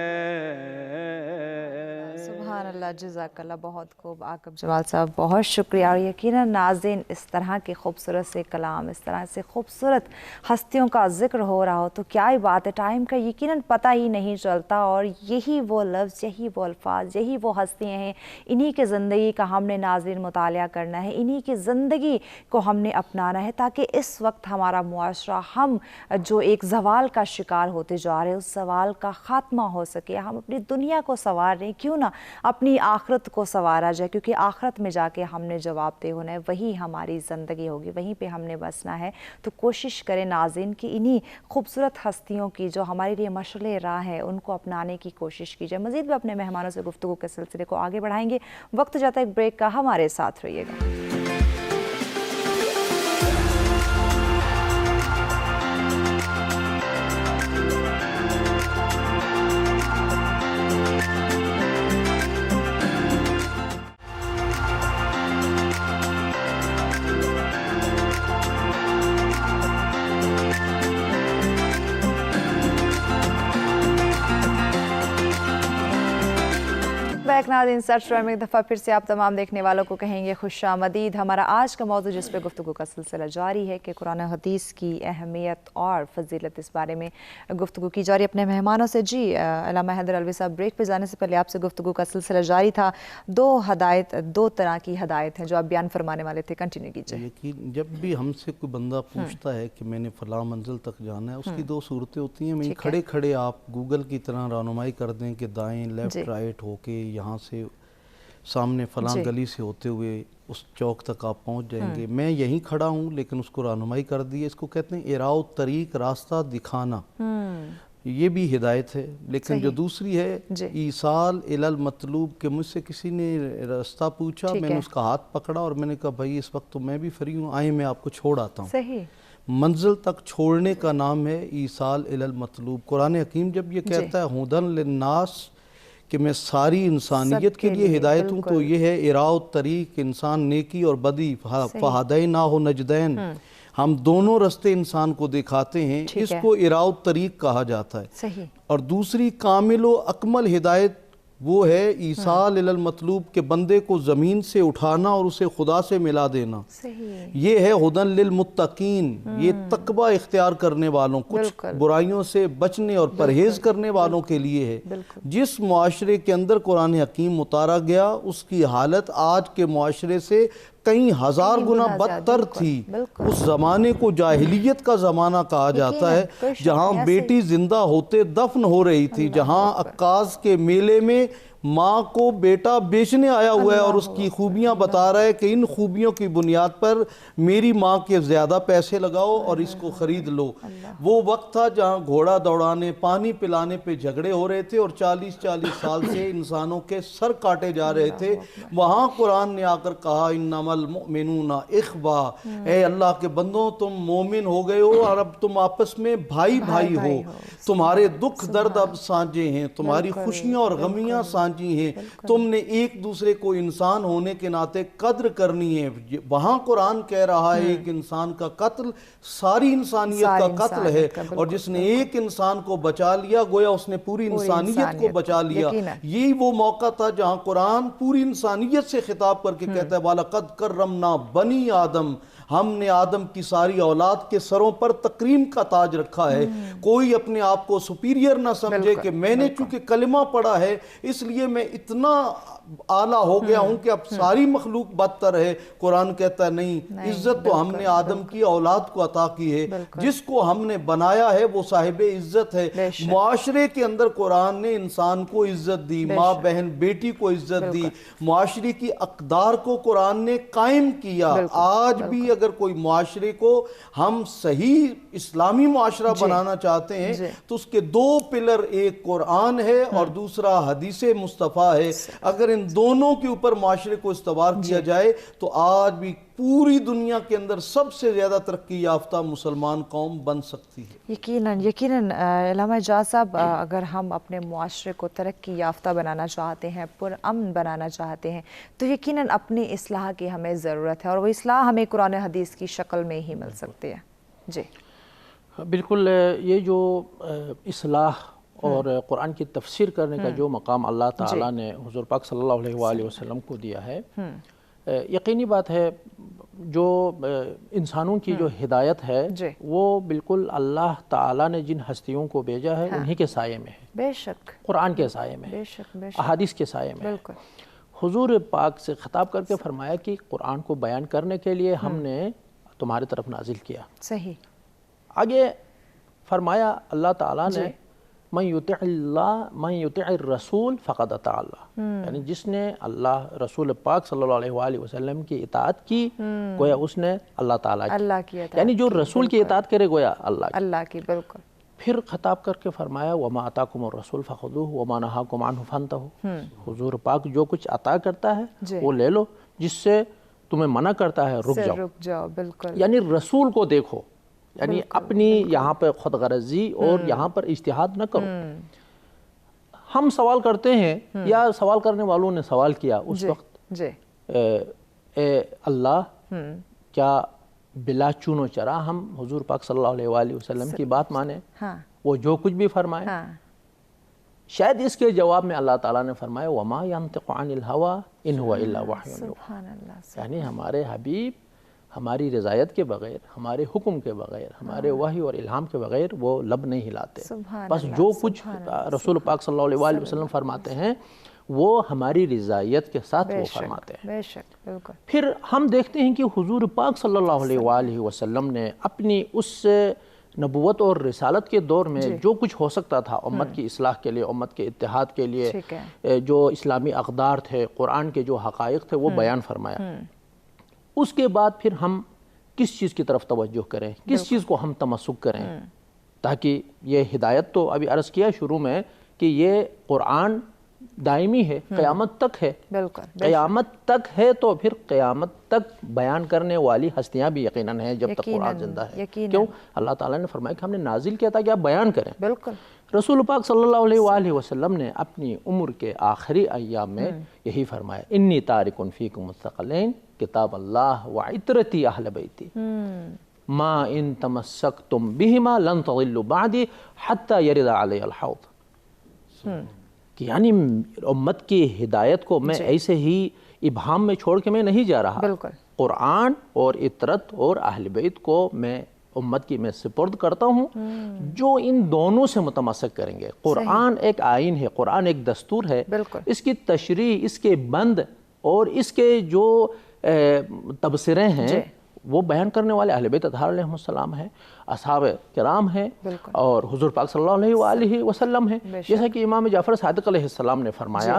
سبحان اللہ، جزاک اللہ، بہت خوب عاقب جمال صاحب، بہت شکریہ. اور یقیناً ناظرین اس طرح کے خوبصورت سے کلام، اس طرح سے خوبصورت ہستیوں کا ذکر ہو رہا ہو تو کیا ہی بات ہے، ٹائم کا یقیناً پتہ ہی نہیں چلتا. اور یہی وہ لفظ، یہی وہ الفاظ، یہی وہ ہستیاں ہیں، انہی کے زندگی کا ہم نے ناظرین مطالعہ کرنا ہے، انہی کی زندگی کو ہم نے اپنانا ہے تاکہ اس وقت ہمارا معاشرہ، ہم جو ایک زوال کا شکار ہوتے جا رہے ہیں، اس زوال کا خاتمہ ہو سکے. ہم اپنی دنیا کو سنوار رہے ہیں، کیوں نہ اپنی آخرت کو سنوارا جائے، کیونکہ آخرت میں جا کے ہم نے جواب دہ ہونا ہے، وہی ہماری زندگی ہوگی، وہیں پہ ہم نے بسنا ہے. تو کوشش کریں ناظرین کہ انہی خوبصورت ہستیوں کی جو ہمارے لیے مشعل راہ ہے ان کو اپنانے کی کوشش کیجیے. مزید بھی اپنے مہمانوں سے گفتگو کے سلسلے کو آگے بڑھائیں گے. وقت جاتا ہے ایک بریک کا، ہمارے ساتھ رہیے گا. بیک ناظرین، سرچ میں ایک دفعہ پھر سے آپ تمام دیکھنے والوں کو کہیں گے خوش آمدید. ہمارا آج کا موضوع جس پہ گفتگو کا سلسلہ جاری ہے کہ قرآن و حدیث کی اہمیت اور فضیلت، اس بارے میں گفتگو کی جاری اپنے مہمانوں سے. جی علامہ حیدر علوی صاحب، بریک پہ جانے سے پہلے آپ سے گفتگو کا سلسلہ جاری تھا. دو طرح کی ہدایت ہیں جو آپ بیان فرمانے والے تھے، کنٹینیو کیجیے. یقین جب بھی ہم سے کوئی بندہ پوچھتا ہے کہ میں نے فلاں منزل تک جانا ہے، اس کی دو صورتیں ہوتی ہیں. میں کھڑے کھڑے آپ گوگل کی طرح رہنمائی کر دیں کہ دائیں لیفٹ رائٹ ہو کے یہاں سے سامنے فلاں گلی سے ہوتے ہوئے اس چوک تک آپ پہنچ جائیں گے. میں یہیں کھڑا ہوں لیکن اس کو رہنمائی کر دی ہے. اس کو کہتے ہیں اراء الطریق، راستہ دکھانا. یہ بھی ہدایت ہے. لیکن جو دوسری ہے ایصال الی المطلوب، کہ مجھ سے کسی نے راستہ پوچھا، میں نے اس کا ہاتھ پکڑا اور میں نے کہا بھائی اس وقت تو میں بھی فری ہوں، آئیں میں آپ کو چھوڑ آتا ہوں. منزل تک چھوڑنے کا نام ہے ایصال الی المطلوب. قرآن حکیم جب یہ کہتا ہے ھدی للناس، کہ میں ساری انسانیت کے لیے ہدایت ہوں، تو یہ ہے اراء الطریق، انسان نیکی اور بدی. فہدیناہ النجدین، ہم دونوں رستے انسان کو دکھاتے ہیں. اس کو اراء الطریق کہا جاتا ہے. اور دوسری کامل و اکمل ہدایت وہ ہے ایصال الی المطلوب، کے بندے کو زمین سے اٹھانا اور اسے خدا سے ملا دینا. یہ ہے ھدی للمتقین، یہ تقوی اختیار کرنے والوں، کچھ برائیوں سے بچنے اور پرہیز کرنے والوں کے لیے ہے. جس معاشرے کے اندر قرآن حکیم اتارا گیا، اس کی حالت آج کے معاشرے سے کئی ہزار گنا بدتر تھی. اس زمانے کو جاہلیت کا زمانہ کہا جاتا ہے، جہاں بیٹی زندہ ہوتے دفن ہو رہی تھی، جہاں عکاس کے میلے میں ماں کو بیٹا بیچنے آیا ہوا ہے اور اس کی خوبیاں بتا رہا ہے کہ ان خوبیوں کی بنیاد پر میری ماں کے زیادہ پیسے لگاؤ اور اس کو خرید لو. وہ وقت تھا جہاں گھوڑا دوڑانے، پانی پلانے پہ جھگڑے ہو رہے تھے اور 40 سال سے انسانوں کے سر کاٹے جا رہے تھے. وہاں قرآن نے آ کر کہا انما المؤمنون اخوہ، اے اللہ کے بندوں تم مومن ہو گئے ہو اور اب تم آپس میں بھائی بھائی ہو. تمہارے دکھ درد اب سانجے ہیں، تمہاری خوشیاں اور غمیاں سانجے ہیں. تم نے ایک دوسرے کو انسان ہونے کے ناطے قدر کرنی ہے. وہاں قرآن کہہ رہا ہے ایک انسان کا قتل ساری انسانیت کا قتل ہے، اور جس نے ایک انسان کو بچا لیا گویا اس نے پوری انسانیت کو بچا لیا. یہی وہ موقع تھا جہاں قرآن پوری انسانیت سے خطاب کر کے کہتا ہے وَلَقَدْ كَرَّمْنَا بَنِي آدم، ہم نے آدم کی ساری اولاد کے سروں پر تکریم کا تاج رکھا ہے. کوئی اپنے آپ کو سپیریئر نہ سمجھے کہ میں نے چونکہ کلمہ پڑھا ہے اس لیے لیے میں اتنا اعلیٰ ہو گیا ہوں کہ اب ساری مخلوق بدتر ہے. قرآن کہتا ہے نہیں, عزت تو ہم نے آدم کی اولاد کو عطا کی ہے, جس کو ہم نے بنایا ہے وہ صاحب عزت ہے. معاشرے کے اندر قرآن نے انسان کو عزت دی, ماں بہن بیٹی کو عزت دی, معاشرے کی اقدار کو قرآن نے قائم کیا. آج بھی اگر کوئی معاشرے کو ہم صحیح اسلامی معاشرہ بنانا چاہتے ہیں تو اس کے دو پلر, ایک قرآن ہے اور دوسرا حدیث مصطفیٰ ہے. اگر ان دونوں کے اوپر معاشرے کو استوار کیا جائے تو آج بھی پوری دنیا کے اندر سب سے زیادہ ترقی یافتہ مسلمان قوم بن سکتی ہے. یقیناً علامہ اعجاز صاحب, اگر ہم اپنے معاشرے کو ترقی یافتہ بنانا چاہتے ہیں, پرامن بنانا چاہتے ہیں, تو یقیناً اپنی اصلاح کی ہمیں ضرورت ہے, اور وہ اصلاح ہمیں قرآن حدیث کی شکل میں ہی مل سکتی ہے. جی بالکل, یہ جو اصلاح اور قرآن کی تفسیر کرنے کا جو مقام اللہ تعالیٰ نے حضور پاک صلی اللہ علیہ وآلہ وسلم کو دیا ہے, یقینی بات ہے جو انسانوں کی جو ہدایت ہے وہ بالکل اللہ تعالیٰ نے جن ہستیوں کو بھیجا ہے انہی کے سائے میں ہے. بے شک قرآن کے سائے میں, احادیث کے سائے میں. حضور پاک سے خطاب کر کے فرمایا کہ قرآن کو بیان کرنے کے لیے ہم نے تمہاری طرف نازل کیا. صحیح. آگے فرمایا اللہ تعالیٰ نے من یطع الرسول فقد اطاع اللہ, یعنی جس نے اللہ رسول پاک صلی اللہ علیہ وآلہ وسلم کی اطاعت کی گویا اس نے اللہ تعالیٰ کی, یعنی جو رسول کی اطاعت کرے گویا اللہ کی. بالکل. پھر خطاب کر کے فرمایا وما آتاکم الرسول فخذوہ وما نہاکم عنہ فانتہوا, حضور پاک جو کچھ عطا کرتا ہے وہ لے لو, جس سے تمہیں منع کرتا ہے رک جاؤ. بالکل. یعنی رسول کو دیکھو, یعنی اپنی یہاں پر خود غرضی اور یہاں پر اجتہاد نہ کرو. ہم سوال کرتے ہیں یا سوال کرنے والوں نے سوال کیا اس وقت, اے اللہ کیا بلا چون و چرا ہم حضور پاک صلی اللہ علیہ وآلہ وسلم کی بات مانیں, وہ جو کچھ بھی فرمائے؟ شاید اس کے جواب میں اللہ تعالیٰ نے فرمایا وما ینطق عن الهوى ان هو الا وحی یوحی, یعنی ہمارے حبیب ہماری رضایت کے بغیر, ہمارے حکم کے بغیر, ہمارے وحی اور الہام کے بغیر وہ لب نہیں ہلاتے. بس جو کچھ رسول پاک صلی اللہ علیہ وآلہ وسلم فرماتے ہیں وہ ہماری رضایت کے ساتھ وہ فرماتے ہیں. بے شک. بالکل. پھر ہم دیکھتے ہیں کہ حضور پاک صلی اللہ علیہ وآلہ وسلم نے اپنی اس نبوت اور رسالت کے دور میں جو کچھ ہو سکتا تھا امت کی اصلاح کے لیے, امت کے اتحاد کے لیے, جو اسلامی اقدار تھے, قرآن کے جو حقائق تھے وہ بیان فرمایا. اس کے بعد پھر ہم کس چیز کی طرف توجہ کریں, کس چیز کو ہم تمسک کریں, تاکہ یہ ہدایت تو ابھی عرض کیا شروع میں کہ یہ قرآن دائمی ہے, قیامت تک ہے. قیامت تک ہے تو پھر قیامت تک بیان کرنے والی ہستیاں بھی یقیناً ہیں جب تک قرآن زندہ ہے. کیوں؟ اللہ تعالیٰ نے فرمایا کہ ہم نے نازل کیا تھا کہ آپ بیان کریں. بالکل. رسول پاک صلی اللہ علیہ وآلہ وسلم نے اپنی عمر کے آخری ایام میں یہی فرمایا انی تارک فیکم الثقلین کتاب اللہ وعطرتی اہل بیتی ما ان تمسکتم بہما لن تضلوا بعدی حتی یرد علی الحوض. کہ یعنی امت کی ہدایت کو میں ایسے ہی ابہام میں چھوڑ کے میں نہیں جا رہا. قرآن اور عطرت اور اہل بیت کو میں امت کی میں سپرد کرتا ہوں جو ان دونوں سے متمسک کریں گے. قرآن ایک آئین ہے, قرآن ایک دستور ہے, اس کی تشریح, اس کے بند اور اس کے جو تبصرے ہیں وہ بیان کرنے والے اہل بیت اطہار علیہ السلام ہیں, اصحاب کرام ہیں اور حضور پاک صلی اللہ علیہ وآلہ وسلم ہیں. جیسا کہ امام جعفر صادق علیہ السلام نے فرمایا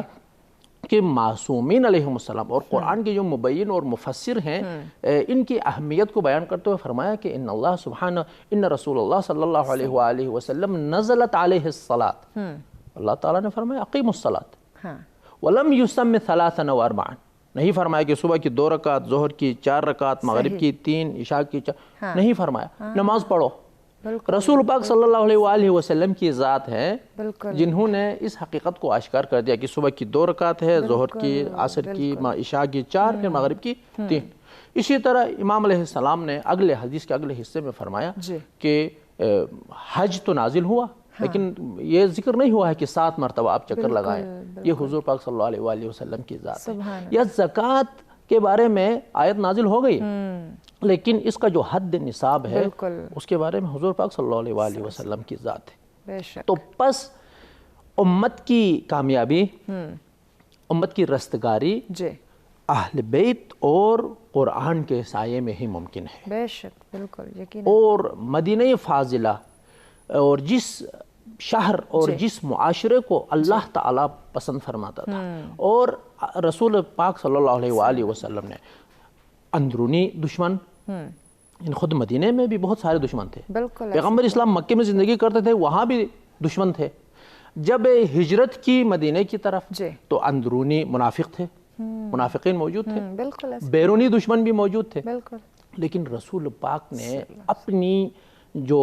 کہ معصومین علیہ السلام اور قرآن کے جو مبین اور مفسر ہیں ان کی اہمیت کو بیان کرتے ہوئے فرمایا کہ ان اللہ سبحانہ ان رسول اللہ صلی اللہ علیہ وآلہ وسلم نزلت علیہ الصلاة, اللہ تعالیٰ نے فرمایا اقیموا الصلاة ولم یسم ثلاثا و اربعا, نہیں فرمایا کہ صبح کی 2 رکعت, ظہر کی 4 رکعت, مغرب کی 3, عشاء کی 4, نہیں فرمایا نماز پڑھو. رسول پاک صلی اللہ علیہ وآلہ وسلم کی ذات ہے جنہوں نے اس حقیقت کو آشکار کر دیا کہ صبح کی 2 رکعت ہے, ظہر کی, عصر کی, عشاء کی 4, پھر مغرب کی 3. اسی طرح امام علیہ السلام نے اگلے حدیث کے اگلے حصے میں فرمایا کہ حج تو نازل ہوا لیکن یہ ذکر نہیں ہوا ہے کہ 7 مرتبہ آپ چکر لگائیں, یہ حضور پاک صلی اللہ علیہ وآلہ وسلم کی ذات ہے. یا زکوٰۃ کے بارے میں آیت نازل ہو گئی لیکن اس کا جو حد نصاب ہے اس کے بارے میں حضور پاک صلی اللہ علیہ وآلہ وسلم کی ذات ہے. تو پس امت کی کامیابی امت کی رستگاری جی اہل بیت اور قرآن کے سائے میں ہی ممکن ہے. بے شک بالکل یقین. اور مدینہ فاضلہ اور جس شہر اور جس معاشرے کو اللہ تعالیٰ پسند فرماتا تھا اور رسول پاک صلی اللہ علیہ وآلہ وسلم نے اندرونی دشمن، خود مدینہ میں بھی بہت سارے دشمن تھے. بالکل پیغمبر اسلام مکے میں زندگی کرتے تھے، وہاں بھی دشمن تھے. جب ہجرت کی مدینہ کی طرف تو اندرونی منافق تھے، منافقین موجود تھے، بالکل بیرونی دشمن بھی موجود تھے. بالکل. لیکن رسول پاک نے اپنی جو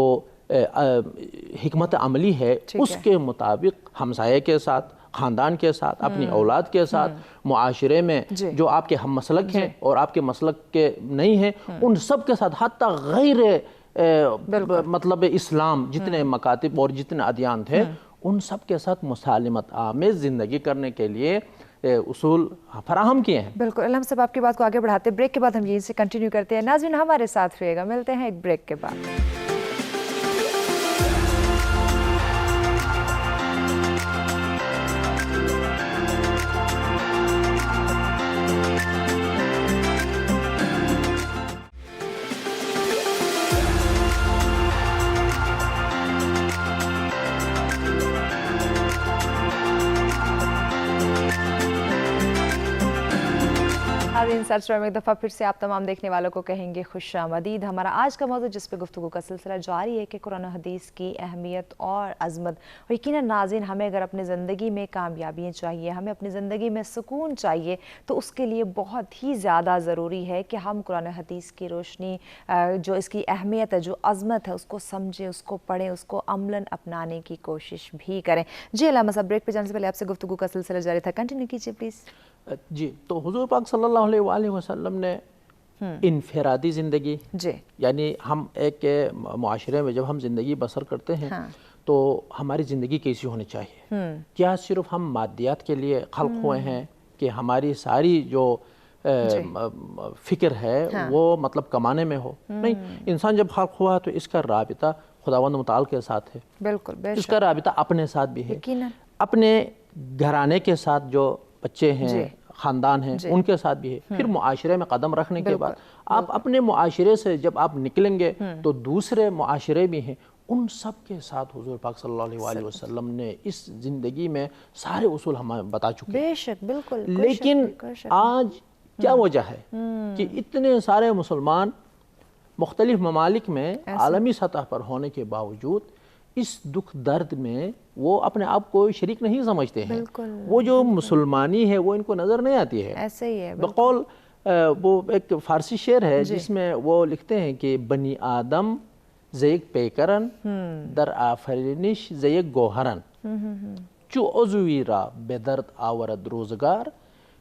حکمت عملی ہے اس کے مطابق ہمسائے کے ساتھ، خاندان کے ساتھ، اپنی اولاد کے ساتھ، معاشرے میں جو آپ کے ہم مسلک ہیں اور آپ کے مسلک کے نہیں ہیں ان سب کے ساتھ، حتیٰ غیر مطلب اسلام جتنے مکاتب اور جتنے ادیان تھے ان سب کے ساتھ مسالمت آمیز زندگی کرنے کے لیے اصول فراہم کیے ہیں. بالکل. علم صاحب آپ کی بات کو آگے بڑھاتے ہیں، بریک کے بعد ہم یہیں سے کنٹینیو کرتے ہیں. ناظرین ہمارے ساتھ رہیے گا، ملتے ہیں ایک بریک کے بعد. سرچ میں ایک دفعہ پھر سے آپ تمام دیکھنے والوں کو کہیں گے خوش آمدید. ہمارا آج کا موضوع جس پہ گفتگو کا سلسلہ جاری ہے کہ قرآن و حدیث کی اہمیت اور عظمت. اور یقیناً ناظرین ہمیں اگر اپنی زندگی میں کامیابیاں چاہیے، ہمیں اپنی زندگی میں سکون چاہیے، تو اس کے لیے بہت ہی زیادہ ضروری ہے کہ ہم قرآن و حدیث کی روشنی، جو اس کی اہمیت ہے، جو عظمت ہے، اس کو سمجھیں، اس کو پڑھیں، اس کو عملاً اپنانے کی کوشش بھی کریں. جی علامہ صاحب، بریک پہ جانے سے پہلے آپ سے گفتگو کا سلسلہ جاری تھا، کنٹینیو کیجیے پلیز. جی تو حضور پاک صلی اللہ علیہ وآلہ وسلم نے انفرادی زندگی، یعنی ہم ایک معاشرے میں جب ہم زندگی بسر کرتے ہیں تو ہماری زندگی کیسی ہونی چاہیے. کیا صرف ہم مادیات کے لیے خلق ہوئے ہیں کہ ہماری ساری جو فکر ہے وہ مطلب کمانے میں ہو؟ نہیں، انسان جب خلق ہوا تو اس کا رابطہ خداوند متعال کے ساتھ ہے. بالکل. اس کا رابطہ اپنے ساتھ بھی ہے، اپنے گھرانے کے ساتھ جو بچے ہیں، خاندان ہیں، ان کے ساتھ بھی ہے. پھر معاشرے میں قدم رکھنے کے بعد آپ اپنے معاشرے سے جب آپ نکلیں گے تو دوسرے معاشرے بھی ہیں، ان سب کے ساتھ حضور پاک صلی اللہ علیہ وآلہ وسلم نے اس زندگی میں سارے اصول ہمیں بتا چکے ہیں. بے شک بالکل. لیکن آج کیا وجہ ہے کہ اتنے سارے مسلمان مختلف ممالک میں عالمی سطح پر ہونے کے باوجود اس دکھ درد میں وہ اپنے آپ کو شریک نہیں سمجھتے ہیں؟ وہ جو مسلمانی ہے وہ ان کو نظر نہیں آتی ہے. ایسے ہی ہے. بقول وہ ایک فارسی شعر ہے جس میں وہ لکھتے ہیں کہ بنی آدم زیک پیکرن در آفرینش زیک گوہرن چو عضوی را بے درد آورد روزگار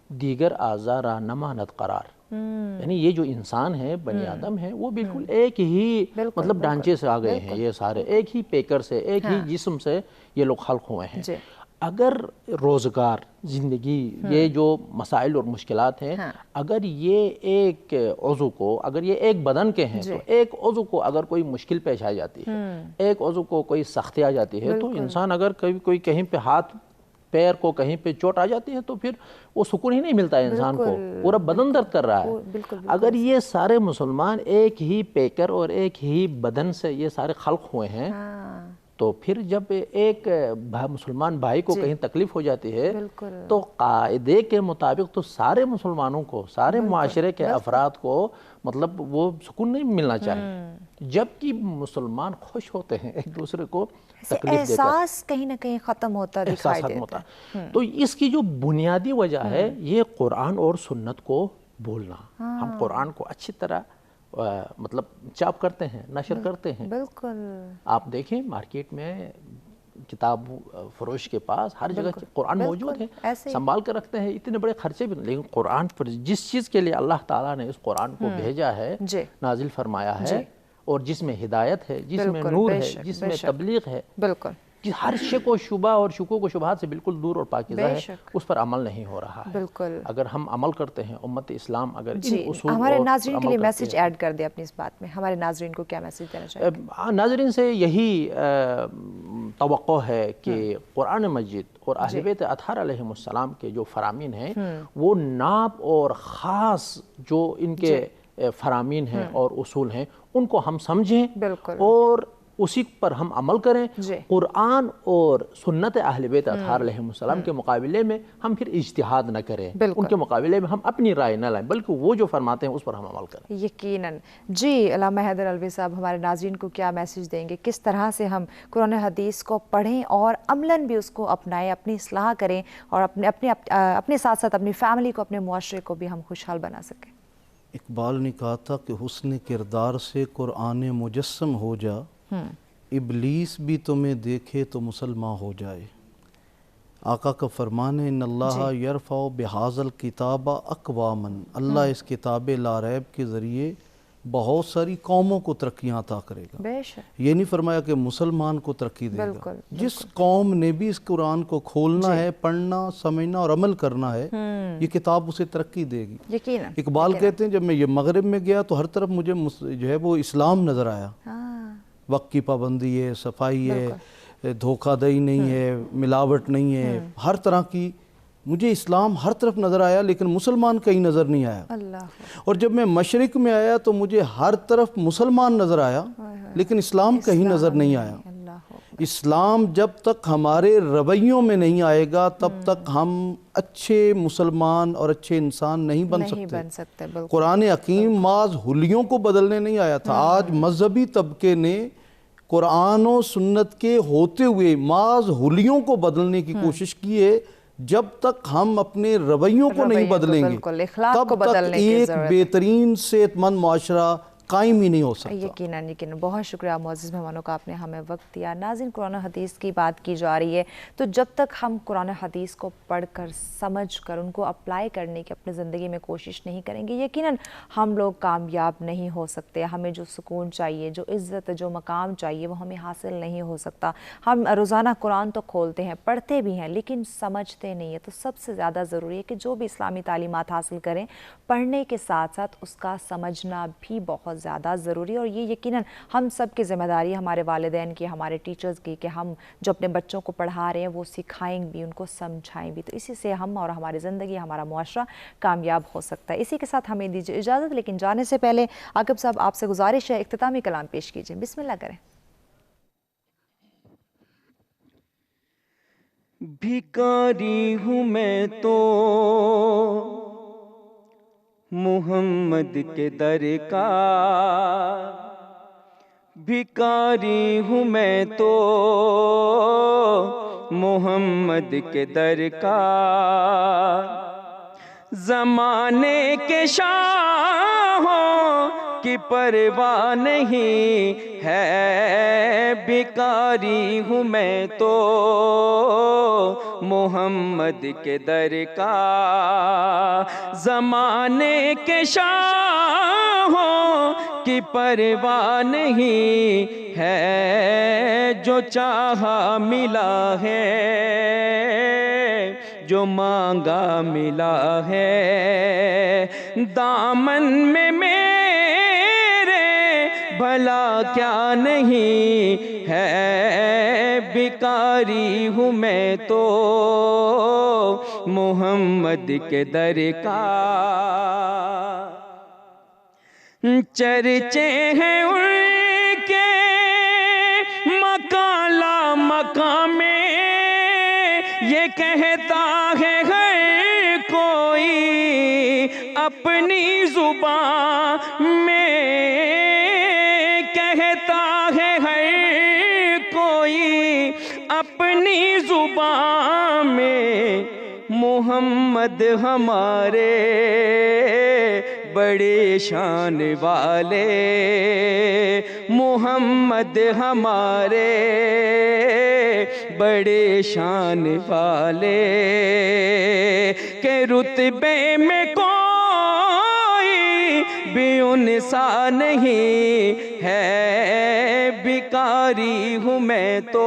دیگر اعضا را نماند قرار. یعنی یہ جو انسان ہے، بنی آدم ہے، وہ بالکل ایک ہی مطلب ڈھانچے سے آ گئے ہیں. یہ سارے ایک ہی پیکر سے، ایک ہی جسم سے یہ لوگ خلق ہوئے ہیں. اگر روزگار، زندگی، یہ جو مسائل اور مشکلات ہیں، اگر یہ ایک عضو کو، اگر یہ ایک بدن کے ہیں تو ایک عضو کو اگر کوئی مشکل پیش آ جاتی ہے، ایک عضو کو کوئی سختی آ جاتی ہے تو انسان اگر کوئی کہیں پہ ہاتھ پیر کو کہیں پہ چوٹ آ جاتی ہے تو پھر وہ سکون ہی نہیں ملتا ہے انسان کو، پورا بدن درد کر رہا ہے. اگر یہ سارے مسلمان ایک ہی پیکر اور ایک ہی بدن سے یہ سارے خلق ہوئے ہیں تو پھر جب ایک مسلمان بھائی کو کہیں تکلیف ہو جاتی ہے تو قاعدے کے مطابق تو سارے مسلمانوں کو، سارے معاشرے کے افراد کو مطلب وہ سکون نہیں ملنا چاہیے. جبکہ مسلمان خوش ہوتے ہیں ایک دوسرے کو تکلیف دے کر، احساس کہیں نہ کہیں ختم ہوتا دکھائی دیتا ہے. تو اس کی جو بنیادی وجہ ہے یہ قرآن اور سنت کو بولنا. ہم قرآن کو اچھی طرح مطلب چاپ کرتے ہیں، نشر کرتے ہیں. بالکل. آپ دیکھیں مارکیٹ میں کتاب فروش کے پاس ہر جگہ قرآن موجود ہے، سنبھال کر رکھتے ہیں. اتنے بڑے خرچے بھی نہیں، لیکن قرآن پر جس چیز کے لیے اللہ تعالیٰ نے اس قرآن کو بھیجا ہے، نازل فرمایا ہے، اور جس میں ہدایت ہے، جس میں نور ہے، جس میں تبلیغ ہے، بالکل کہ ہر شک و شبہ اور شکوک و شبہات سے بالکل دور اور پاکیزہ ہے، اس پر عمل نہیں ہو رہا ہے۔ بالکل اگر ہم عمل کرتے ہیں، امت اسلام اگر جی ان اصول ہمارے اور ناظرین کے عمل لیے کرتی میسج ایڈ کر دیں اپنی اس بات میں، ہمارے ناظرین کو کیا میسج دینا چاہیں گے؟ ناظرین سے یہی توقع ہے کہ قرآن مجید اور اہل بیت اطہار علیہم السلام کے جو فرامین ہیں وہ ناپ اور خاص جو ان کے فرامین ہیں اور اصول ہیں ان کو ہم سمجھیں اور اسی پر ہم عمل کریں۔ قرآن اور سنت اہل بیت اطہار علیہم السلام کے مقابلے میں ہم پھر اجتہاد نہ کریں، ان کے مقابلے میں ہم اپنی رائے نہ لائیں، بلکہ وہ جو فرماتے ہیں اس پر ہم عمل کریں۔ یقیناً۔ جی علامہ حیدر علوی صاحب ہمارے ناظرین کو کیا میسج دیں گے، کس طرح سے ہم قرآن حدیث کو پڑھیں اور عملاً بھی اس کو اپنائیں، اپنی اصلاح کریں اور اپنے ساتھ ساتھ اپنی فیملی کو، اپنے معاشرے کو بھی ہم خوشحال بنا سکیں؟ اقبال نے کہا تھا کہ حسن کردار سے قرآن مجسم ہو جا، ابلیس بھی تمہیں دیکھے تو مسلمان ہو جائے۔ آقا کا فرمان ہے ان اللہ یرفع بہذا الکتاب اقواما، اللہ اس کتاب لا ریب کے ذریعے بہت ساری قوموں کو ترقیاں عطا کرے گا۔ یہ نہیں فرمایا کہ مسلمان کو ترقی دے گا، جس قوم نے بھی اس قرآن کو کھولنا ہے، پڑھنا، سمجھنا اور عمل کرنا ہے، یہ کتاب اسے ترقی دے گی۔ اقبال کہتے ہیں جب میں یہ مغرب میں گیا تو ہر طرف مجھے جو ہے وہ اسلام نظر آیا، وقت کی پابندی ہے، صفائی ہے، دھوکہ دہی نہیں ہے، ملاوٹ نہیں ہے، ہر طرح کی مجھے اسلام ہر طرف نظر آیا، لیکن مسلمان کہیں نظر نہیں آیا۔ اور جب میں مشرق میں آیا تو مجھے ہر طرف مسلمان نظر آیا، لیکن اسلام کہیں نظر نہیں آیا۔ اسلام جب تک ہمارے رویوں میں نہیں آئے گا تب تک ہم اچھے مسلمان اور اچھے انسان نہیں بن سکتے۔ قرآن حکیم محض حلیوں کو بدلنے نہیں آیا تھا، آج مذہبی طبقے نے قرآن و سنت کے ہوتے ہوئے محض حلیوں کو بدلنے کی کوشش کی ہے۔ جب تک ہم اپنے رویوں کو نہیں بدلیں گے تب تک ایک بہترین صحت مند معاشرہ قائم ہی نہیں ہو سکتا۔ یقیناً بہت شکریہ معزز مہمانوں کا، آپ نے ہمیں وقت دیا۔ ناظرین، قرآن حدیث کی بات کی جا رہی ہے تو جب تک ہم قرآن حدیث کو پڑھ کر، سمجھ کر، ان کو اپلائی کرنے کی اپنے زندگی میں کوشش نہیں کریں گے، یقیناً ہم لوگ کامیاب نہیں ہو سکتے۔ ہمیں جو سکون چاہیے، جو عزت، جو مقام چاہیے وہ ہمیں حاصل نہیں ہو سکتا۔ ہم روزانہ قرآن تو کھولتے ہیں، پڑھتے بھی ہیں، لیکن سمجھتے نہیں ہیں۔ تو سب سے زیادہ ضروری ہے کہ جو بھی اسلامی تعلیمات حاصل کریں، پڑھنے کے ساتھ ساتھ اس کا سمجھنا بھی بہت زیادہ ضروری ہے، اور یہ یقیناً ہم سب کی ذمہ داری ہے، ہمارے والدین کی، ہمارے ٹیچرز کی، کہ ہم جو اپنے بچوں کو پڑھا رہے ہیں وہ سکھائیں بھی، ان کو سمجھائیں بھی۔ تو اسی سے ہم اور ہماری زندگی، ہمارا معاشرہ کامیاب ہو سکتا ہے۔ اسی کے ساتھ ہمیں دیجیے اجازت، لیکن جانے سے پہلے عاقب صاحب آپ سے گزارش ہے اختتامی کلام پیش کیجیے، بسم اللہ کریں۔ بھکاری ہوں میں تو محمد کے در کا، بھکاری ہوں میں تو محمد کے در کا، زمانے کے شاہوں کی پرواہ نہیں ہے، بھکاری ہوں میں تو محمد کے در کا، زمانے کے شاہوں کی پرواہ نہیں ہے، جو چاہا ملا ہے، جو مانگا ملا ہے، دامن میں میرے بھلا کیا نہیں ہے، بھکاری ہوں میں تو محمد کے در کا، چرچے ہیں ان کے مکالا مقام میں، یہ کہتا ہے ہر کوئی اپنی زبان میں، کہتا ہے ہر کوئی اپنی زبان میں، محمد ہمارے بڑے شان والے، محمد ہمارے بڑے شان والے، کہ رتبے میں کوئی بھی ان سا نہیں ہے، بھکاری ہوں میں تو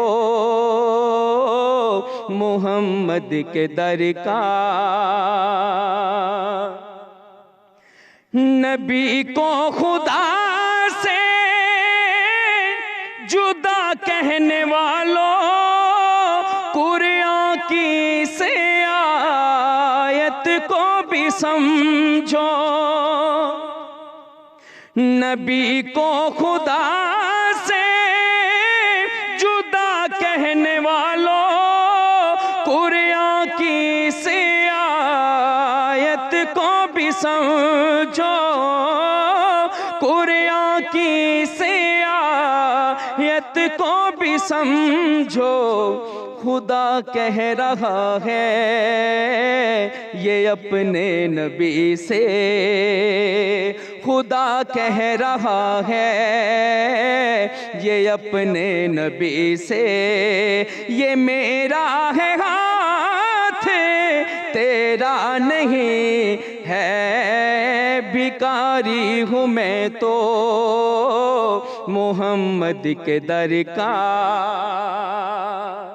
محمد کے در کا۔ نبی کو خدا سے جدا کہنے والوں، قرآن کی سے آیت کو بھی سمجھو۔ نبی کو خدا سے جدا کہنے والوں، قرآن کی سے آیت کو بھی سمجھو، قرآن کی سے آیت کو بھی سمجھو۔ خدا کہہ رہا ہے یہ اپنے نبی سے، خدا کہہ رہا ہے یہ اپنے نبی سے، یہ میرا ہے ہاتھ تیرا نہیں ہے، بھکاری ہوں میں تو محمد کے در کا۔